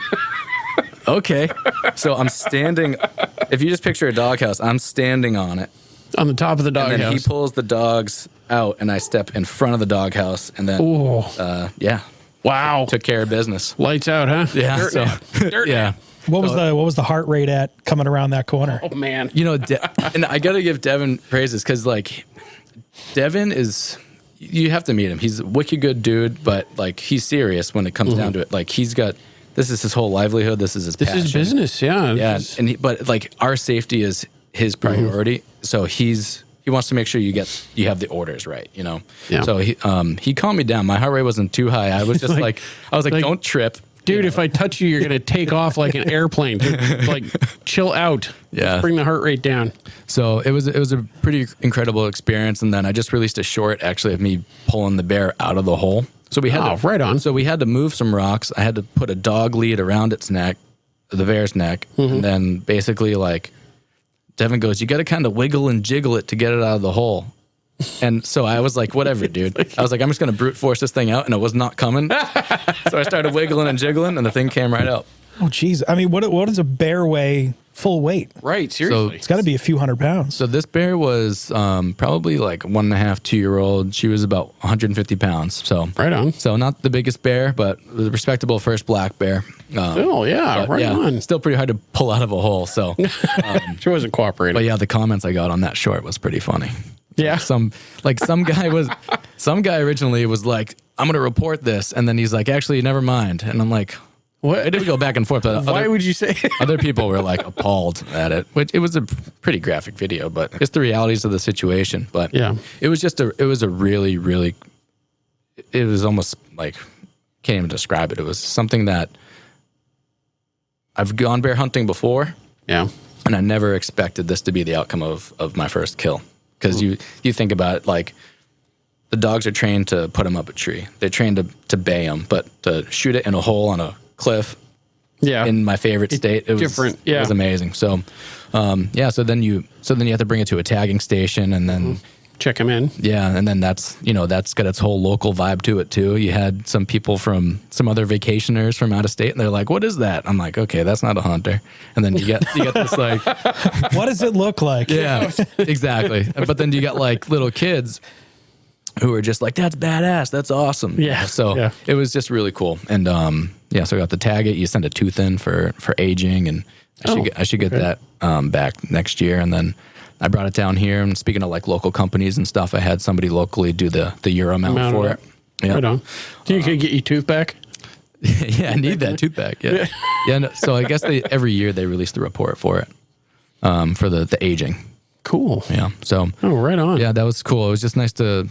Okay. So I'm standing. If you just picture a doghouse, I'm standing on it. On the top of the doghouse. And then he pulls the dogs out, and I step in front of the doghouse, and then, yeah. Wow. Took care of business. Lights out, huh? Yeah. Dirt yeah. What was the heart rate at coming around that corner? Oh, man. And I got to give Devin praises, because like Devin you have to meet him. He's a wicked good dude, but like he's serious when it comes down to it. Like this is his whole livelihood. This is his passion. This is business, yeah. Yeah. But like our safety is his priority. So he wants to make sure you have the orders right, Yeah. So he calmed me down. My heart rate wasn't too high. I was just like don't trip. Dude, if I touch you, you're going to take off like an airplane. Dude, like, chill out. Yeah. Let's bring the heart rate down. So it was a pretty incredible experience. And then I just released a short, actually, of me pulling the bear out of the hole. So So we had right on. So we had to move some rocks. I had to put a dog lead around its neck, the bear's neck, and then basically like Devin goes, you got to kind of wiggle and jiggle it to get it out of the hole. And so I was like, whatever, dude. I was like, I'm just going to brute force this thing out, and it was not coming. So I started wiggling and jiggling, and the thing came right out. Oh, geez. I mean, what does a bear weigh full weight? Right, seriously. So it's got to be a few 100 pounds. So this bear was probably like 1.5, 2-year-old. She was about 150 pounds. So right on. So not the biggest bear, but a respectable first black bear. Oh, yeah, right on. Still pretty hard to pull out of a hole. So she wasn't cooperating. But yeah, the comments I got on that short was pretty funny. Yeah. Some guy originally was like, I'm going to report this. And then he's like, actually, never mind. And I'm like, what? It did go back and forth. But why would you say other people were like appalled at it, which it was a pretty graphic video, but it's the realities of the situation. But yeah, it was really, really, it was almost like, can't even describe it. It was something that I've gone bear hunting before. Yeah. And I never expected this to be the outcome of my first kill. Because you think about it, like the dogs are trained to put them up a tree. They're trained to bay them, but to shoot it in a hole on a cliff, in my favorite state, it was different. Yeah, it was amazing. So, so then you have to bring it to a tagging station and then check them in. Yeah, and then that's got its whole local vibe to it too. You had some people from some other vacationers from out of state, and they're like, "What is that?" I'm like, "Okay, that's not a hunter." And then you get this like, what does it look like? Yeah, exactly. But then you got like little kids who are just like, "That's badass. That's awesome." Yeah. So it was just really cool. And so I got to tag it. You send a tooth in for aging, and I should get that back next year. And then I brought it down here. And speaking of like local companies and stuff, I had somebody locally do the Euro mount for it. Yeah. Right on. You could get your tooth back. Yeah, I need that tooth back. Yeah. No, so I guess every year they release the report for it, for the aging. Cool. Yeah. So. Oh, right on. Yeah, that was cool. It was just nice to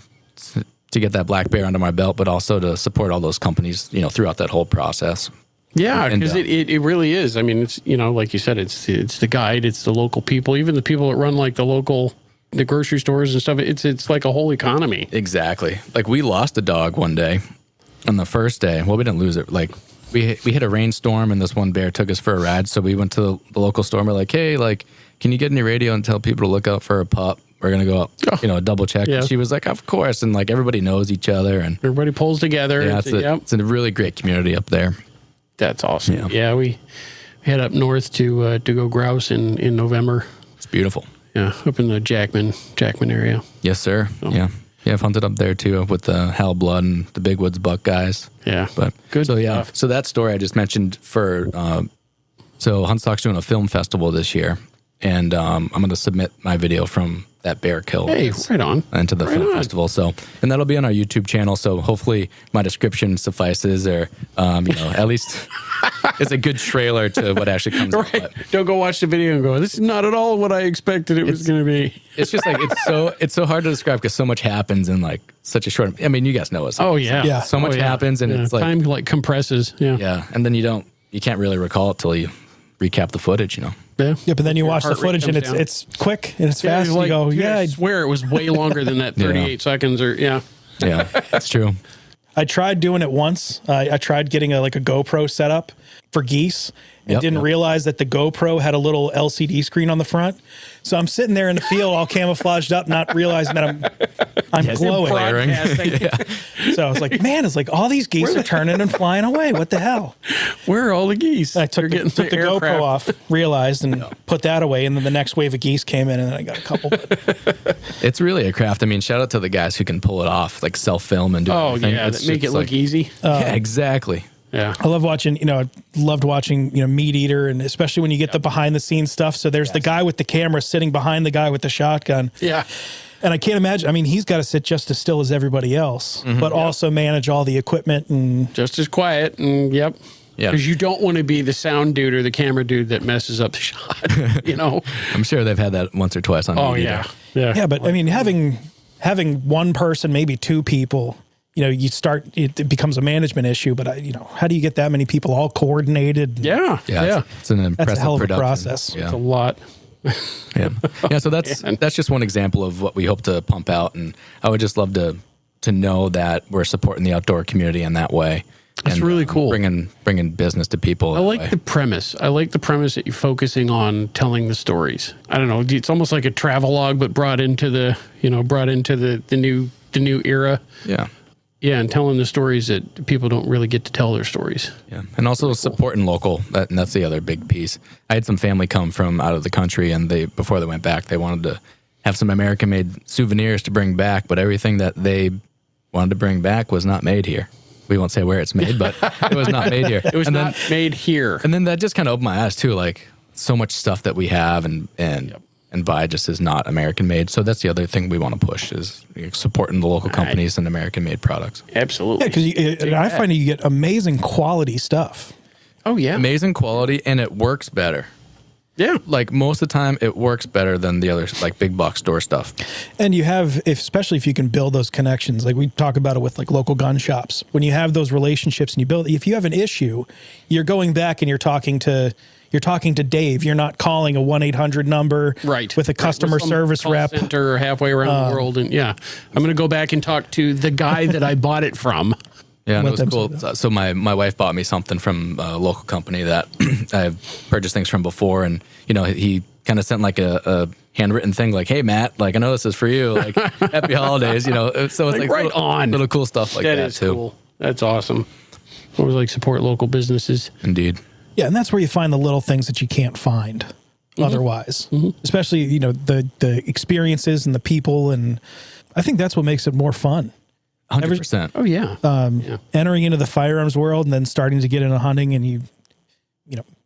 get that black bear under my belt, but also to support all those companies, throughout that whole process. Yeah, because it really is. I mean, it's, like you said, it's the guide, it's the local people, even the people that run like the grocery stores and stuff. It's like a whole economy. Exactly. Like we lost a dog one day on the first day. Well, we didn't lose it. Like we hit a rainstorm and this one bear took us for a ride. So we went to the local store and we're like, hey, like, can you get in your radio and tell people to look out for a pup? We're going to go up, double check. Yeah. And she was like, of course. And like everybody knows each other and everybody pulls together. Yeah, it's a really great community up there. That's awesome. Yeah, we head up north to go grouse in November. It's beautiful. Yeah, up in the Jackman area. Yes, sir. So. Yeah. Yeah, I've hunted up there too with the Hal Blood and the Big Woods buck guys. Yeah. But good stuff. So that story I just mentioned for Huntstock's doing a film festival this year. And I'm going to submit my video from that bear kill. Hey, right on. Into the film festival. So, and that'll be on our YouTube channel. So hopefully my description suffices, or at least it's a good trailer to what actually comes out. But don't go watch the video and go, this is not at all what I expected it was going to be. It's just like it's so hard to describe because so much happens in like such a short. I mean, you guys know it. Oh yeah. So much happens, and it's like time like compresses. Yeah. Yeah, and then you can't really recall it till you recap the footage. Yeah, but then you watch the footage and it's quick and it's fast. Like, you go, I swear it was way longer than that 38 seconds or Yeah, that's true. I tried doing it once. I tried getting a GoPro set up for geese and didn't realize that the GoPro had a little LCD screen on the front. So I'm sitting there in the field all camouflaged up, not realizing that I'm glowing. So I was like, man, it's like all these geese are turning and flying away. What the hell? Where are all the geese? I took the GoPro off, realized, and put that away. And then the next wave of geese came in and I got a couple. It's really a craft. I mean, shout out to the guys who can pull it off, like self-film and do everything. That make it look easy. Yeah, exactly. Yeah. I love watching, I loved watching, Meat Eater, and especially when you get the behind the scenes stuff. So there's the guy with the camera sitting behind the guy with the shotgun. Yeah. And I can't imagine, he's got to sit just as still as everybody else, but also manage all the equipment and just as quiet. And Yeah. Because you don't want to be the sound dude or the camera dude that messes up the shot, I'm sure they've had that once or twice on Meat Eater. Yeah, but having one person, maybe two people, it becomes a management issue, but how do you get that many people all coordinated? Yeah. It's an impressive that's a hell of production. a process. It's a lot. Yeah. So that's just one example of what we hope to pump out, and I would just love to to know that we're supporting the outdoor community in that way. That's really cool. Bringing business to people. I like the premise. I like the premise that you're focusing on telling the stories. I don't know. It's almost like a travelogue, but brought into the new era. Yeah. Yeah, and telling the stories that people don't really get to tell their stories. Yeah, and also supporting local. And that's the other big piece. I had some family come from out of the country, and before they went back, they wanted to have some American-made souvenirs to bring back, but everything that they wanted to bring back was not made here. We won't say where it's made, but it was not made here. It was not made here. And then that just kind of opened my eyes too. Like so much stuff that we have and buy just is not American made. So that's the other thing we want to push is supporting the local companies and American made products. Absolutely. Yeah, because I find you get amazing quality stuff. Oh yeah, amazing quality, and it works better. Yeah, like most of the time, it works better than the other like big box store stuff. And you have, especially if you can build those connections, like we talk about it with like local gun shops. When you have those relationships and you build, if you have an issue, you're going back and you're talking to Dave. You're not calling a 1-800 number with a customer service rep center halfway around the world. And yeah, I'm going to go back and talk to the guy that I bought it from. Yeah, and it was cool. So my wife bought me something from a local company that I've purchased things from before, and he kind of sent like a handwritten thing, like, "Hey Matt, like I know this is for you, like happy holidays," So it's like little cool stuff like that is too. Cool. That's awesome. It was like support local businesses. Indeed. Yeah, and that's where you find the little things that you can't find otherwise, especially the experiences and the people, and I think that's what makes it more fun. 100%. Oh yeah. Entering into the firearms world and then starting to get into hunting, and you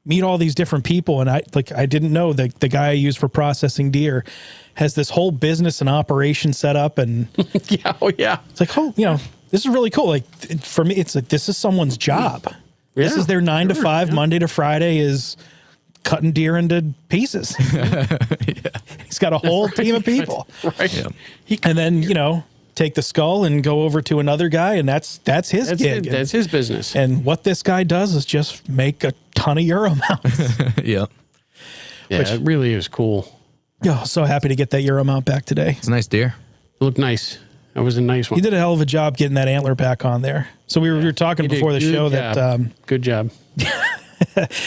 meet all these different people. And I didn't know that the guy I use for processing deer has this whole business and operation set up. And it's like, this is really cool. Like for me, it's like, this is someone's job. Yeah, this is their 9 to 5, Monday to Friday is cutting deer into pieces. He's got a whole team of people. Right. Yeah. And then, take the skull and go over to another guy, and that's his gig. That's his business. And what this guy does is just make a ton of Euro mounts. Yeah, it really is cool. Yeah, so happy to get that Euro mount back today. It's a nice deer. It looked nice. That was a nice one. You did a hell of a job getting that antler back on there. So we were talking before the show that good job.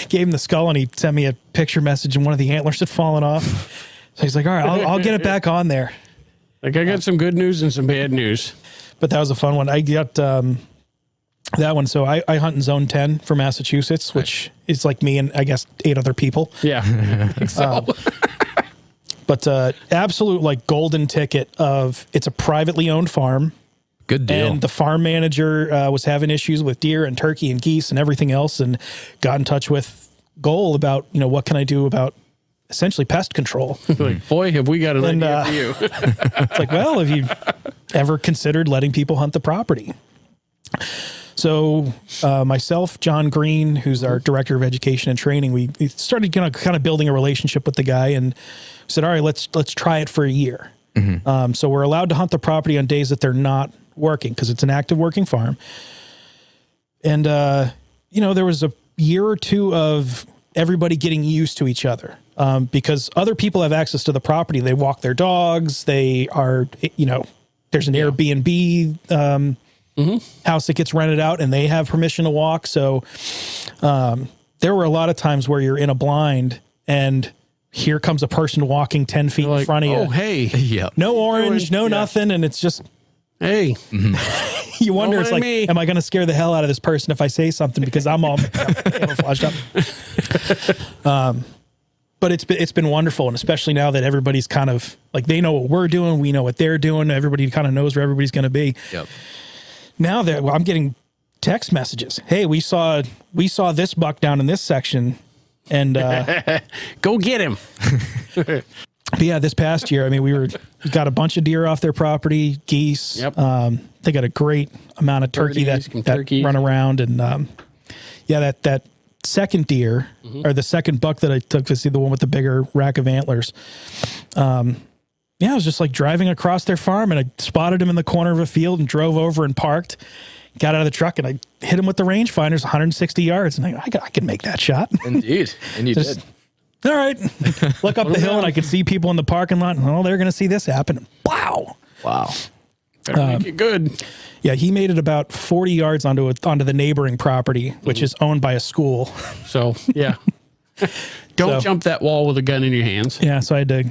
Gave him the skull, and he sent me a picture message, and one of the antlers had fallen off. So he's like, "All right, I'll get it back on there." Like I got some good news and some bad news. But that was a fun one. I got that one. So I hunt in Zone 10 for Massachusetts, which is like me and I guess 8 other people. Yeah. I think so. But absolute like golden ticket of it's a privately owned farm. Good deal. And the farm manager was having issues with deer and turkey and geese and everything else, and got in touch with Goal about, what can I do about essentially pest control. Like, boy, have we got an idea for you. It's like, well, have you ever considered letting people hunt the property? So myself, John Green, who's our director of education and training, we started kind of building a relationship with the guy, and said, all right, let's try it for a year. So we're allowed to hunt the property on days that they're not working because it's an active working farm. And, there was a year or two of everybody getting used to each other. Because other people have access to the property. They walk their dogs. They are, there's an Airbnb house that gets rented out, and they have permission to walk. So there were a lot of times where you're in a blind, and here comes a person walking 10 feet in front of you. Oh, hey. No orange, no nothing. And it's just, hey. You wonder, it's like, am I going to scare the hell out of this person if I say something because I'm all camouflaged up? But it's been wonderful, and especially now that everybody's kind of like, they know what we're doing, we know what they're doing, everybody kind of knows where everybody's going to be. Yep. Now that I'm getting text messages, hey, we saw this buck down in this section, and go get him. But yeah, this past year, I mean, we got a bunch of deer off their property, geese. Yep. They got a great amount of turkey that run around, and that second deer or the second buck that I took to see, the one with the bigger rack of antlers. I was just like driving across their farm, and I spotted him in the corner of a field and drove over and parked, got out of the truck, and I hit him with the rangefinders 160 yards. And I can make that shot. Indeed. And you did. All right. Look up the hill, and I could see people in the parking lot. And, they're going to see this happen. Wow. Better make it good. Yeah, he made it about 40 yards onto the neighboring property, which is owned by a school. So, yeah. Don't jump that wall with a gun in your hands. Yeah, so I had to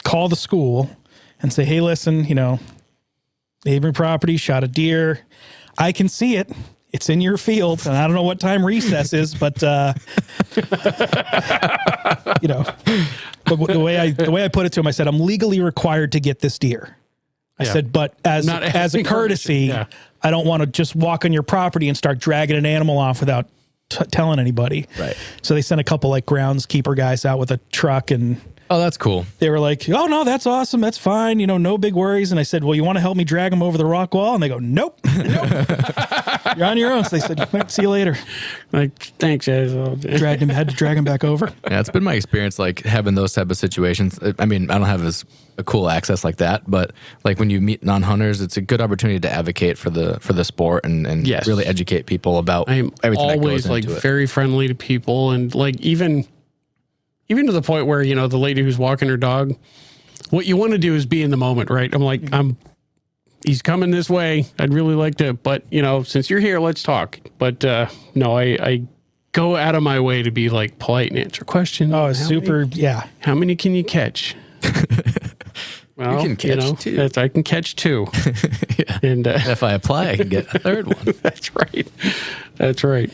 call the school and say, hey, listen, neighboring property, shot a deer. I can see it. It's in your field, and I don't know what time recess is, but but the way I put it to him, I said, I'm legally required to get this deer. I said, but as a courtesy, I don't want to just walk on your property and start dragging an animal off without telling anybody. Right. So they sent a couple groundskeeper guys out with a truck, and oh, that's cool. They were like, oh no, that's awesome. That's fine. No big worries. And I said, well, you want to help me drag them over the rock wall? And they go, nope. You're on your own. So they said, see you later. Like, thanks, guys. Had to drag him back over. Yeah, it's been my experience, like having those type of situations. I mean, I don't have a cool access like that, but like when you meet non-hunters, it's a good opportunity to advocate for the sport and really educate people about everything that goes into it. I'm always like very friendly to people, and like even to the point where, the lady who's walking her dog, what you want to do is be in the moment, right? I'm like, he's coming this way. I'd really like to, but since you're here, let's talk. But no, I go out of my way to be like polite and answer questions. Oh, super. Yeah. How many can you catch? Well, you can catch two. I can catch two. Yeah. And if I apply, I can get a third one. That's right. That's right.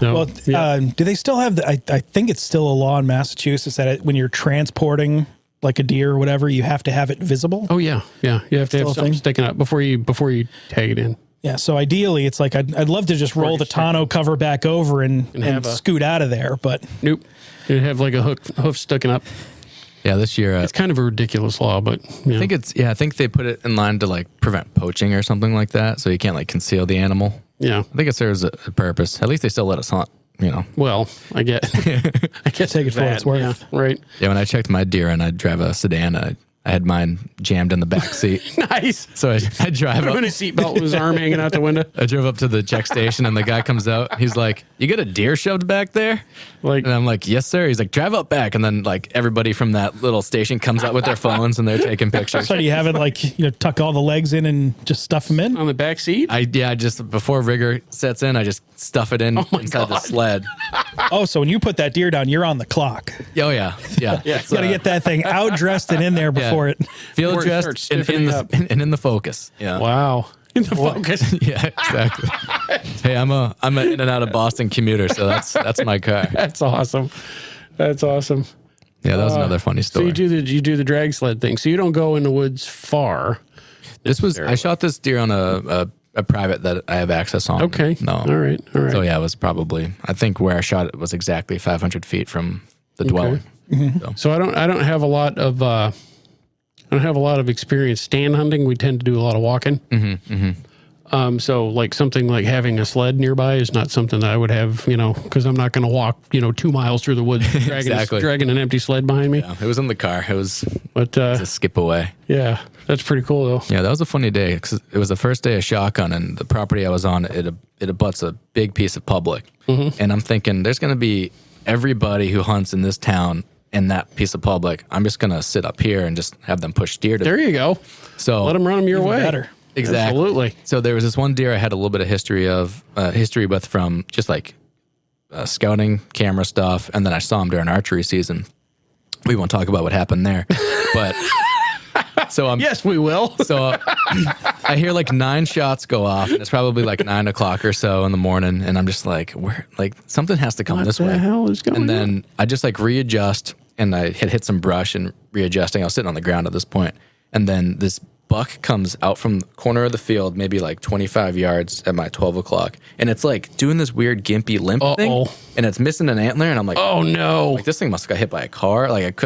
No, well, do they still have I think it's still a law in Massachusetts that when you're transporting like a deer or whatever, you have to have it visible. Oh yeah. Yeah. You have to have something sticking up before you tag it in. Yeah. So ideally it's like, I'd love to just roll the tonneau cover back over and scoot out of there, but nope. You'd have like a hoof sticking up. Yeah. This year, it's kind of a ridiculous law, but I think they put it in line to like prevent poaching or something like that. So you can't like conceal the animal. Yeah. I think it serves a purpose. At least they still let us hunt, Well, I get take it for what it's worth. Yeah, right. Yeah, when I checked my deer and I drive a sedan, I had mine jammed in the back seat. Nice. So I drive up. In a seatbelt with his arm hanging out the window. I drove up to the check station and the guy comes out. He's like, "You got a deer shoved back there?" And I'm like, "Yes, sir." He's like, "Drive up back." And then like everybody from that little station comes out with their phones and they're taking pictures. So do you have it like, tuck all the legs in and just stuff them in? On the back seat? I just, before rigor sets in, I just stuff it in inside the sled. Oh, so when you put that deer down, you're on the clock. Oh, yeah. Yeah. You got to get that thing out dressed and in there before it. Field dressed and in the focus. Yeah. Wow. In the focus. Yeah, exactly. Hey, I'm an in and out of Boston commuter, so that's my car. That's awesome. That's awesome. Yeah, that was another funny story. So you do the drag sled thing. So you don't go in the woods far. I shot this deer on a private that I have access on. Okay. No. All right. So yeah, it was probably, I think where I shot it was exactly 500 feet from the dwelling. Mm-hmm. So I don't have a lot of experience stand hunting. We tend to do a lot of walking. Mm-hmm, mm-hmm. So like something like having a sled nearby is not something that I would have, because I'm not going to walk, 2 miles through the woods dragging an empty sled behind me. Yeah, it was in the car. It was a skip away. Yeah, that's pretty cool though. Yeah, that was a funny day because it was the first day of shotgun, and the property I was on, it abuts a big piece of public. Mm-hmm. And I'm thinking there's going to be everybody who hunts in this town in that piece of public. I'm just going to sit up here and just have them push deer to There you go. So let them run them your way. Better. Exactly. Absolutely. So there was this one deer I had a little bit of history with from just like scouting camera stuff, and then I saw him during archery season. We won't talk about what happened there, but so yes, we will. So I hear like 9 shots go off, and it's probably like 9 o'clock or so in the morning, and I'm just like, something has to come this way. What the hell is going on? And then I just like readjust, and I hit some brush and readjusting. I was sitting on the ground at this point, and then this buck comes out from the corner of the field, maybe like 25 yards at my 12 o'clock. And it's like doing this weird gimpy limp thing. And it's missing an antler. And I'm like, oh no. Like this thing must have got hit by a car. Like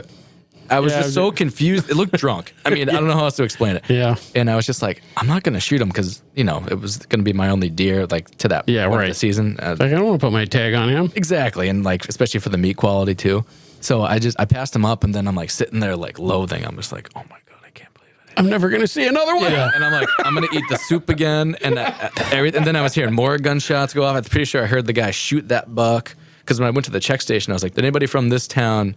I was just so confused. It looked drunk. I mean, I don't know how else to explain it. Yeah. And I was just like, I'm not going to shoot him because, it was going to be my only deer like to that point of the season. Like I don't want to put my tag on him. Exactly. And like, especially for the meat quality too. So I passed him up, and then I'm like sitting there like loathing. I'm just like, oh my God. I'm never going to see another one. Yeah. And I'm like, I'm going to eat the soup again. And and then I was hearing more gunshots go off. I'm pretty sure I heard the guy shoot that buck. Because when I went to the check station, I was like, did anybody from this town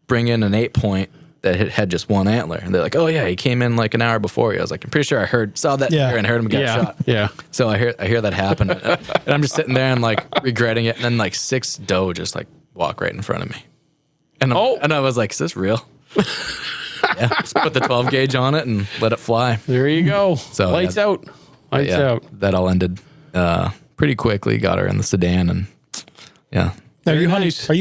bring in an 8-point that had just one antler. And they're like, oh yeah, he came in like an hour before you. I was like, I'm pretty sure I saw that deer and heard him get shot. Yeah. So I hear that happen. And I'm just sitting there and like regretting it. And then like 6 doe just like walk right in front of me. And I was like, is this real? Yeah, just put the 12 gauge on it and let it fly. There you go. So lights out. Lights out. That all ended pretty quickly. Got her in the sedan and yeah. Are you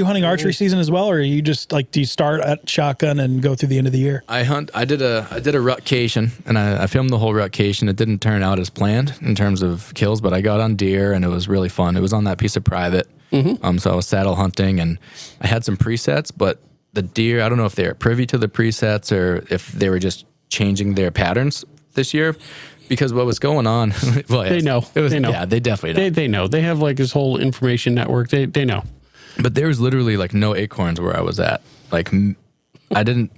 hunting archery season as well, or are you just like, do you start at shotgun and go through the end of the year? I did a rutcation, and I filmed the whole rutcation. It didn't turn out as planned in terms of kills, but I got on deer and it was really fun. It was on that piece of private. So I was saddle hunting and I had some presets, but the deer, I don't know if they were privy to the presets or if they were just changing their patterns this year. Because what was going on, well, they know. They know. Yeah, they definitely know. They know. They have like this whole information network. They know. But there was literally like no acorns where I was at. Like I didn't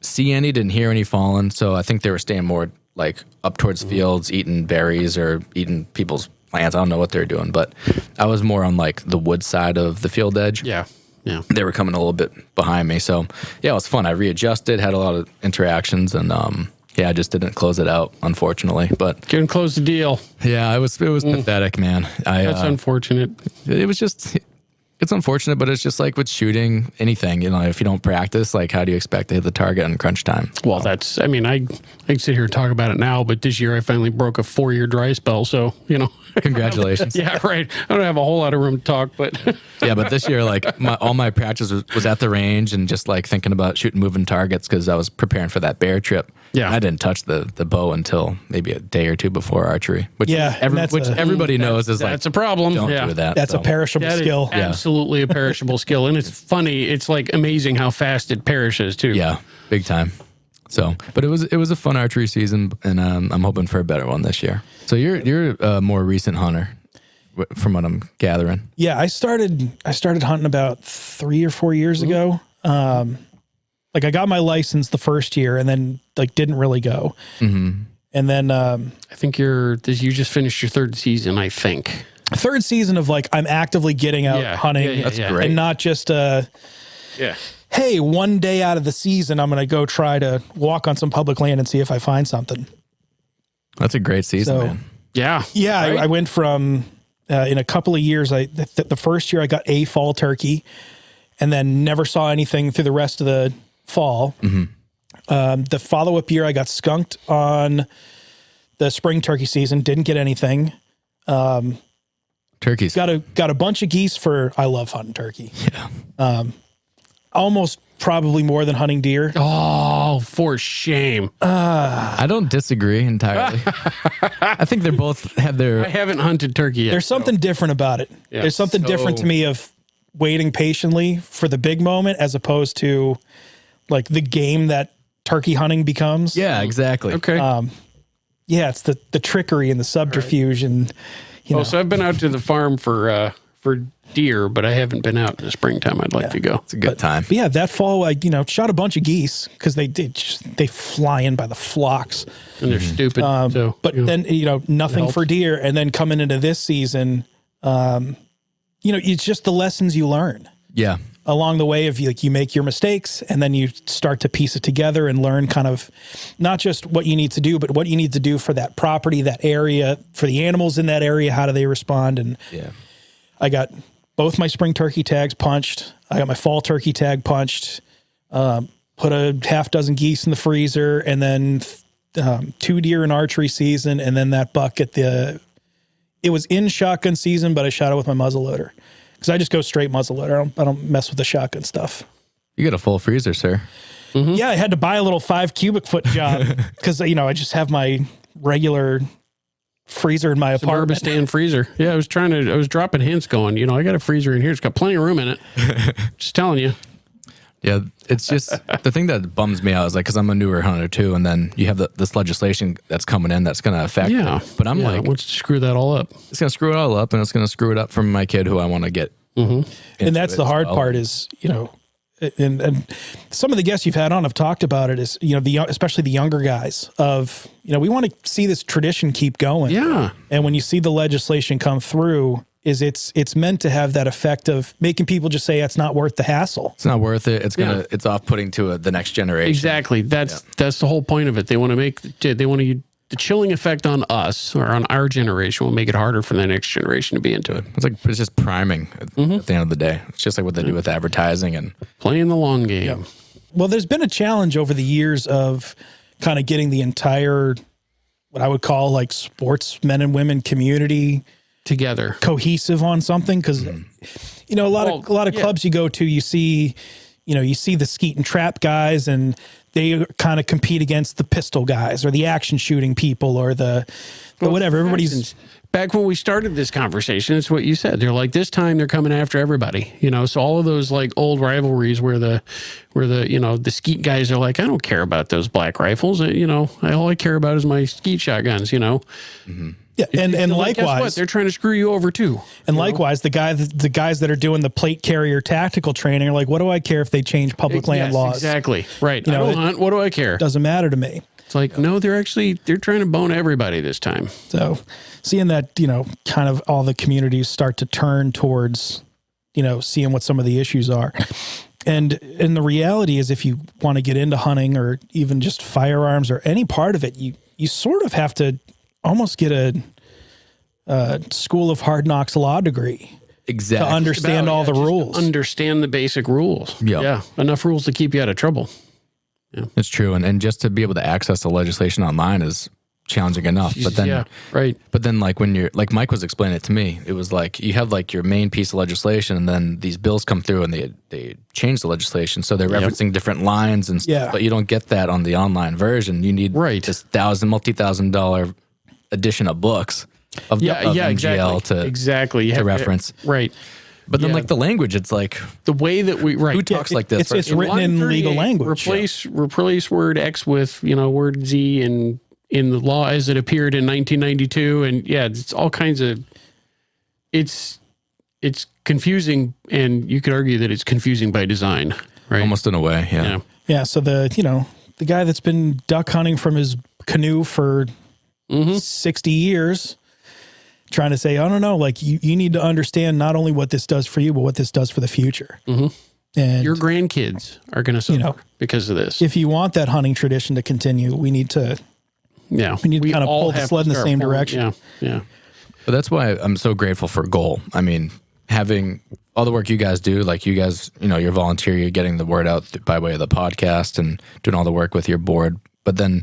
see any, didn't hear any falling. So I think they were staying more like up towards fields, eating berries or eating people's plants. I don't know what they were doing, but I was more on like the wood side of the field edge. Yeah. Yeah. They were coming a little bit behind me. So yeah, it was fun. I readjusted, had a lot of interactions, and yeah, I just didn't close it out, unfortunately. But couldn't close the deal. Yeah, it was pathetic, man. That's unfortunate. It's unfortunate, but it's just like with shooting anything, you know, if you don't practice, like how do you expect to hit the target in crunch time? Well, I can sit here and talk about it now, but this year I finally broke a 4-year dry spell. So, you know, congratulations. Yeah, right. I don't have a whole lot of room to talk, but yeah, but this year, like all my practice was at the range and just like thinking about shooting moving targets because I was preparing for that bear trip. Yeah, I didn't touch the bow until maybe a day or two before archery. Which everybody knows is like that's a problem. Don't do that. That's a perishable skill. Absolutely a perishable skill, and it's funny. It's like amazing how fast it perishes too. Yeah, big time. So, but it was a fun archery season, and I'm hoping for a better one this year. So you're a more recent hunter, from what I'm gathering. Yeah, I started hunting about 3 or 4 years ago. Like I got my license the first year and then like didn't really go. And then I think you just finished your 3rd season, I think. 3rd season of like I'm actively getting out hunting. That's great. And not just hey, one day out of the season I'm going to go try to walk on some public land and see if I find something. That's a great season, man. Yeah. Yeah, right? I went from in a couple of years the first year I got a fall turkey and then never saw anything through the rest of the fall. The follow-up year I got skunked on the spring turkey season, didn't get anything. Turkeys got a bunch of geese I love hunting turkey. Yeah. Almost probably more than hunting deer. Oh, for shame. I don't disagree entirely. I think they both have their I haven't hunted turkey yet. There's something different about it. Yeah. There's something different to me of waiting patiently for the big moment as opposed to like the game that turkey hunting becomes. Yeah, exactly. Okay. Yeah, it's the trickery and the subterfuge and you know. So I've been out to the farm for deer, but I haven't been out in the springtime. I'd like to go. It's a good time. But yeah, that fall I shot a bunch of geese because they fly in by the flocks and they're stupid. But then nothing for deer, and then coming into this season, it's just the lessons you learn. Yeah. Along the way of you make your mistakes and then you start to piece it together and learn kind of not just what you need to do, but what you need to do for that property, that area, for the animals in that area. How do they respond? And I got both my spring turkey tags punched. I got my fall turkey tag punched, put a half dozen geese in the freezer and then 2 deer in archery season. And then that buck it was in shotgun season, but I shot it with my muzzleloader. Because I just go straight muzzleloader. I don't mess with the shotgun stuff. You got a full freezer, sir. Yeah, I had to buy a little 5 cubic foot job because I just have my regular freezer in my apartment. Stand freezer. Yeah, I was dropping hints going, I got a freezer in here. It's got plenty of room in it. Just telling you. Yeah, it's just the thing that bums me out is like, because I'm a newer hunter too, and then you have this legislation that's coming in that's going to affect it. But I'm like, let's screw that all up. It's going to screw it all up, and it's going to screw it up for my kid who I want to get. And that's the hard part is, and some of the guests you've had on have talked about it is, especially the younger guys of, we want to see this tradition keep going. Yeah. And when you see the legislation come through, is it's meant to have that effect of making people just say it's not worth the hassle. It's not worth it. It's off-putting to the next generation. Exactly. That's the whole point of it. They want to the chilling effect on us or on our generation will make it harder for the next generation to be into it. It's just priming at the end of the day. It's just like what they do with advertising and playing the long game. Yeah. Well, there's been a challenge over the years of kind of getting the entire, what I would call like sportsmen and women community together, cohesive on something. Cause you know, a lot of clubs you go to, you see the skeet and trap guys and they kind of compete against the pistol guys or the action shooting people or the whatever. Everybody's back when we started this conversation. It's what you said. They're like, this time they're coming after everybody, so all of those like old rivalries where the skeet guys are like, I don't care about those black rifles. All I care about is my skeet shotguns, Yeah, and likewise, guess what? They're trying to screw you over too. And likewise, the guys that are doing the plate carrier tactical training are like, what do I care if they change public land laws? Exactly. Right. I don't hunt. What do I care? Doesn't matter to me. It's like, no, they're trying to bone everybody this time. So seeing that, kind of all the communities start to turn towards, seeing what some of the issues are. And the reality is if you want to get into hunting or even just firearms or any part of it, you sort of have to almost get a school of hard knocks law degree. Exactly. To understand all the rules. Understand the basic rules. Yep. Yeah. Enough rules to keep you out of trouble. Yeah. It's true. And just to be able to access the legislation online is challenging enough. But then, But then like when you're, like Mike was explaining it to me, it was like you have like your main piece of legislation and then these bills come through and they change the legislation. So they're referencing different lines and stuff, but you don't get that on the online version. You need this multi-$1,000 edition of books of MGL to reference. Right. But then like the language, it's like the way that who talks like this? It's written in legal language. Replace word X with, word Z in the law as it appeared in 1992. And it's all kinds of, it's confusing, and you could argue that it's confusing by design, right? Almost in a way. Yeah. Yeah. So the guy that's been duck hunting from his canoe for 60 years trying to say, I don't know, like you need to understand not only what this does for you, but what this does for the future. And your grandkids are going to suffer because of this. If you want that hunting tradition to continue, we need to, we need to kind of pull the sled in the same direction. Yeah. But that's why I'm so grateful for Goal. I mean, having all the work you guys do, like you guys, you're volunteer, you're getting the word out by way of the podcast and doing all the work with your board. But then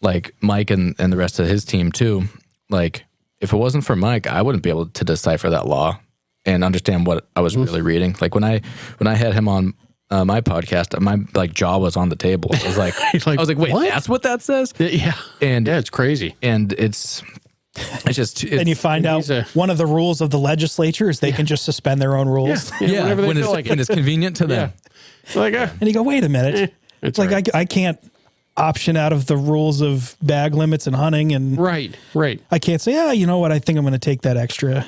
like Mike and the rest of his team too, like if it wasn't for Mike, I wouldn't be able to decipher that law and understand what I was really reading. Like when I had him on my podcast, my like jaw was on the table. I was like, wait, what? That's what that says? Yeah. And it's crazy. And it's just, and you find out one of the rules of the legislature is they can just suspend their own rules. Yeah. When it's convenient to them. Like, and you go, wait a minute. It's like, I can't option out of the rules of bag limits and hunting. And right. I can't say, you know what? I think I'm going to take that extra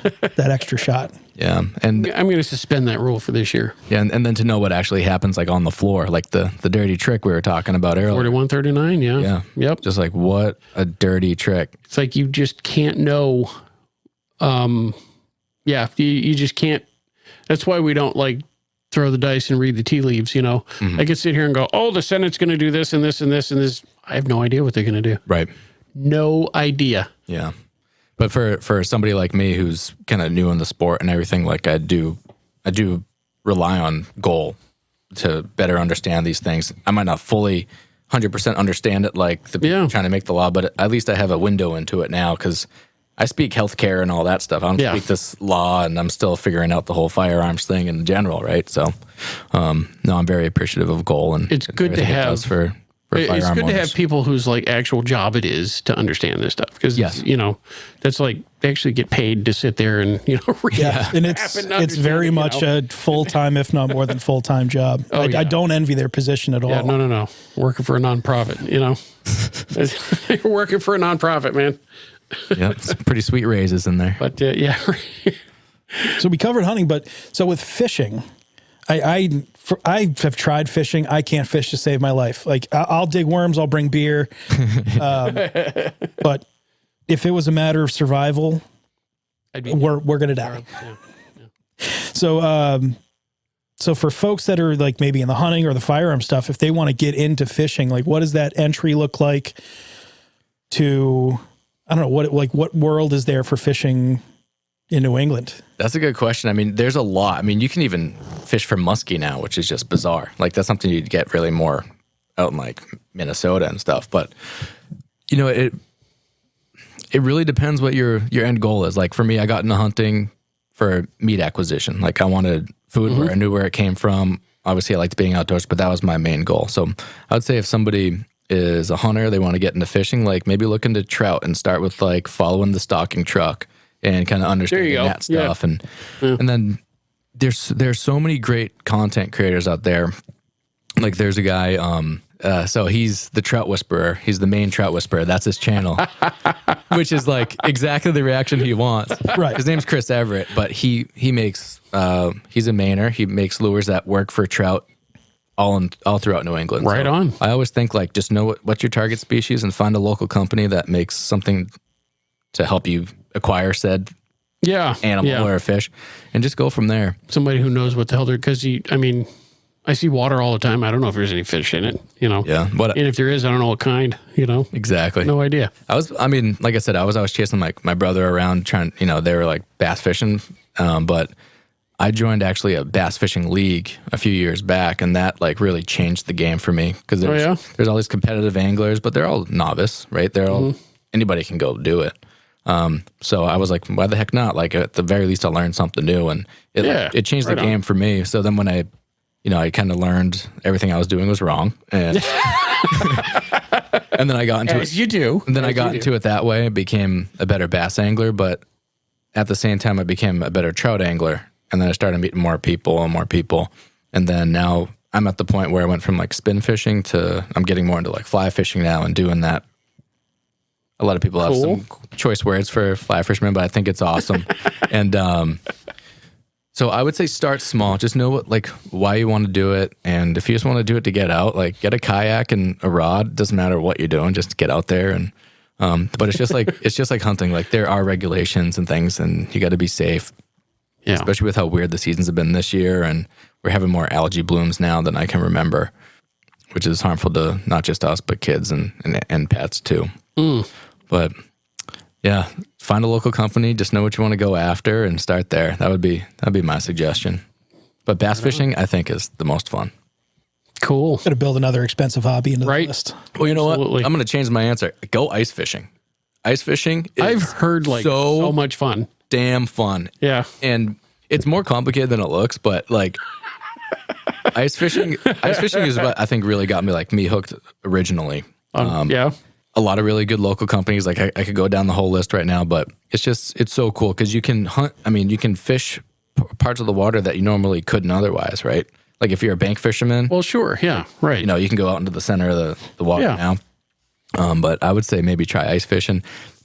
shot. Yeah. And I'm going to suspend that rule for this year. Yeah. And then to know what actually happens like on the floor, like the dirty trick we were talking about earlier. 4139. Yeah. Yeah. Yep. Just like what a dirty trick. It's like, you just can't know. You just can't. That's why we don't like throw the dice and read the tea leaves. I could sit here and go, oh, the Senate's going to do this and this and this and this. I have no idea what they're going to do. Right. No idea. Yeah. But for somebody like me who's kind of new in the sport and everything, like I do rely on Goal to better understand these things. I might not fully 100% understand it, like the people trying to make the law, but at least I have a window into it now because I speak healthcare and all that stuff. I don't speak this law, and I'm still figuring out the whole firearms thing in general, right? So, no, I'm very appreciative of Goal, and it's good to have it for it's good owners. to have people whose like actual job it is to understand this stuff because that's like they actually get paid to sit there and read. Yeah, and it's very much a full-time, if not more than full-time job. I don't envy their position at all. Yeah, no, working for a nonprofit, you're working for a nonprofit, man. Yeah, some pretty sweet raises in there. But So we covered hunting, but so with fishing, I have tried fishing. I can't fish to save my life. Like I'll dig worms, I'll bring beer. But if it was a matter of survival, we're gonna die. So so for folks that are like maybe in the hunting or the firearm stuff, if they want to get into fishing, like what does that entry look like to, I don't know, what world is there for fishing in New England? That's a good question. I mean, there's a lot. I mean, you can even fish for muskie now, which is just bizarre. Like that's something you'd get really more out in like Minnesota and stuff. But you know, it really depends what your end goal is. Like for me, I got into hunting for meat acquisition. Like I wanted food where I knew where it came from. Obviously I liked being outdoors, but that was my main goal. So I would say if somebody is a hunter, they want to get into fishing, like maybe look into trout and start with like following the stocking truck and kind of understanding that stuff. And then there's so many great content creators out there. Like there's a guy, so he's the trout whisperer. He's the main trout whisperer. That's his channel, which is like exactly the reaction he wants. Right. His name's Chris Everett, but he makes, he's a Mainer. He makes lures that work for trout all throughout New England. Right so on. I always think like, just know what's your target species and find a local company that makes something to help you acquire said animal or a fish and just go from there. Somebody who knows what the hell they're, because I see water all the time. I don't know if there's any fish in it, Yeah. And if there is, I don't know what kind, Exactly. No idea. Like I said, I was chasing like my brother around trying, they were like bass fishing. But I joined actually a bass fishing league a few years back, and that like really changed the game for me because there's all these competitive anglers, but they're all novice, right? They're all, anybody can go do it. So I was like, why the heck not? Like at the very least I'll learn something new, and it changed the game for me. So then when I kind of learned everything I was doing was wrong. And, and then I got into it. You do. And then I got into it that way. I became a better bass angler, but at the same time, I became a better trout angler. And then I started meeting more people. And then now I'm at the point where I went from like spin fishing to I'm getting more into like fly fishing now and doing that. A lot of people have some choice words for fly fishermen, but I think it's awesome. And, so I would say start small. Just know why you want to do it, and if you just want to do it to get out, like get a kayak and a rod. Doesn't matter what you're doing, just get out there. And but it's just like hunting. Like there are regulations and things, and you got to be safe. Yeah. Especially with how weird the seasons have been this year, and we're having more algae blooms now than I can remember, which is harmful to not just us but kids and pets too. But yeah, find a local company. Just know what you want to go after and start there. That'd be my suggestion. But bass fishing, I think, is the most fun. Cool. Got to build another expensive hobby into the list. Well, you know what? I'm going to change my answer. Go ice fishing. Ice fishing is I've heard so much fun. Damn fun. Yeah. And it's more complicated than it looks, but like ice fishing is what I think really got me hooked originally. A lot of really good local companies. Like I could go down the whole list right now, but it's so cool because you can hunt. You can fish parts of the water that you normally couldn't otherwise, right? Like if you're a bank fisherman. Well, sure. Yeah. Right. You can go out into the center of the water now. But I would say maybe try ice fishing.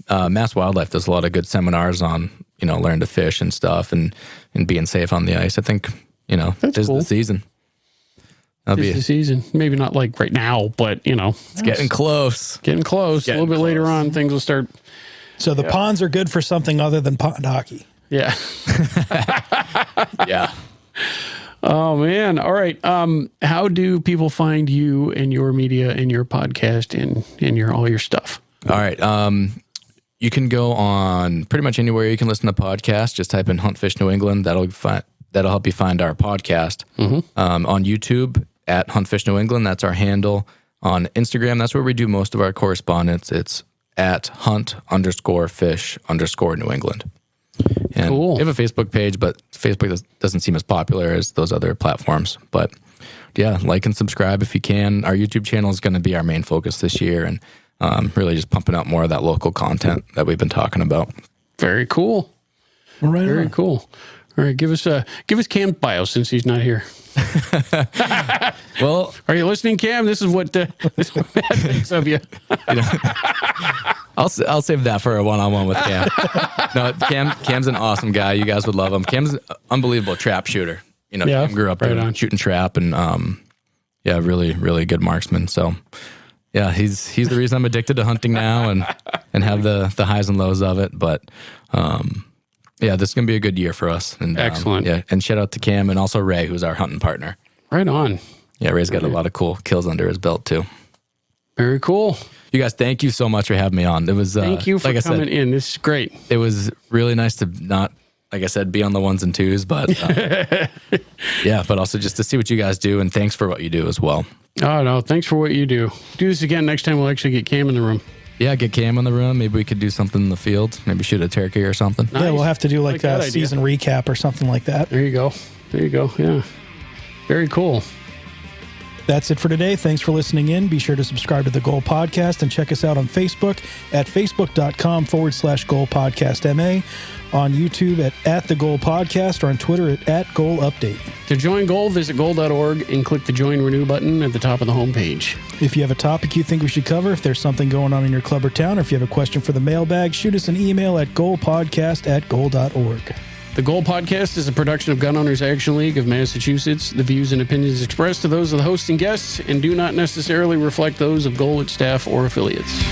Mass Wildlife does a lot of good seminars on, learn to fish and stuff and being safe on the ice. I think, this is the season. This is the season. Maybe not like right now, but it's getting close. A little bit later on, things will start. So the ponds are good for something other than pond hockey. Yeah. Yeah. Oh man. All right. How do people find you and your media and your podcast and all your stuff? All right. You can go on pretty much anywhere you can listen to podcasts. Just type in Hunt Fish New England. That'll help you find our podcast. On YouTube at Hunt Fish New England. That's our handle. On Instagram, that's where we do most of our correspondence. It's at Hunt_Fish_New England. And cool. We have a Facebook page, but Facebook doesn't seem as popular as those other platforms. But yeah, like and subscribe if you can. Our YouTube channel is going to be our main focus this year, and really just pumping out more of that local content that we've been talking about. Very cool. Right. Very cool. All right, give us Cam's bio since he's not here. Well, are you listening, Cam? This is what Matt thinks of you. I'll save that for a one-on-one with Cam. No, Cam's an awesome guy. You guys would love him. Cam's an unbelievable trap shooter. Cam grew up shooting trap and really, really good marksman. So yeah, he's the reason I'm addicted to hunting now and have the highs and lows of it. But Yeah, this is going to be a good year for us. And, excellent. Yeah, and shout out to Cam and also Ray, who's our hunting partner. Right on. Yeah, Ray's got a lot of cool kills under his belt too. Very cool. You guys, thank you so much for having me on. It was thank you for coming in. This is great. It was really nice to not, like I said, be on the ones and twos, but yeah, but also just to see what you guys do, and thanks for what you do as well. Oh no, thanks for what you do. Do this again next time. We'll actually get Cam in the room. Yeah, get Cam in the room. Maybe we could do something in the field. Maybe shoot a turkey or something. Nice. Yeah, we'll have to do like a season recap or something like that. There you go. There you go. Yeah. Very cool. That's it for today. Thanks for listening in. Be sure to subscribe to the Goal Podcast and check us out on Facebook at facebook.com/Goal Podcast MA, on YouTube at the Goal Podcast, or on Twitter at Goal Update. To join Goal, visit goal.org and click the Join Renew button at the top of the homepage. If you have a topic you think we should cover, if there's something going on in your club or town, or if you have a question for the mailbag, shoot us an email at goalpodcast@goal.org. The Goal Podcast is a production of Gun Owners Action League of Massachusetts. The views and opinions expressed are those of the host and guests and do not necessarily reflect those of Goal, its staff, or affiliates.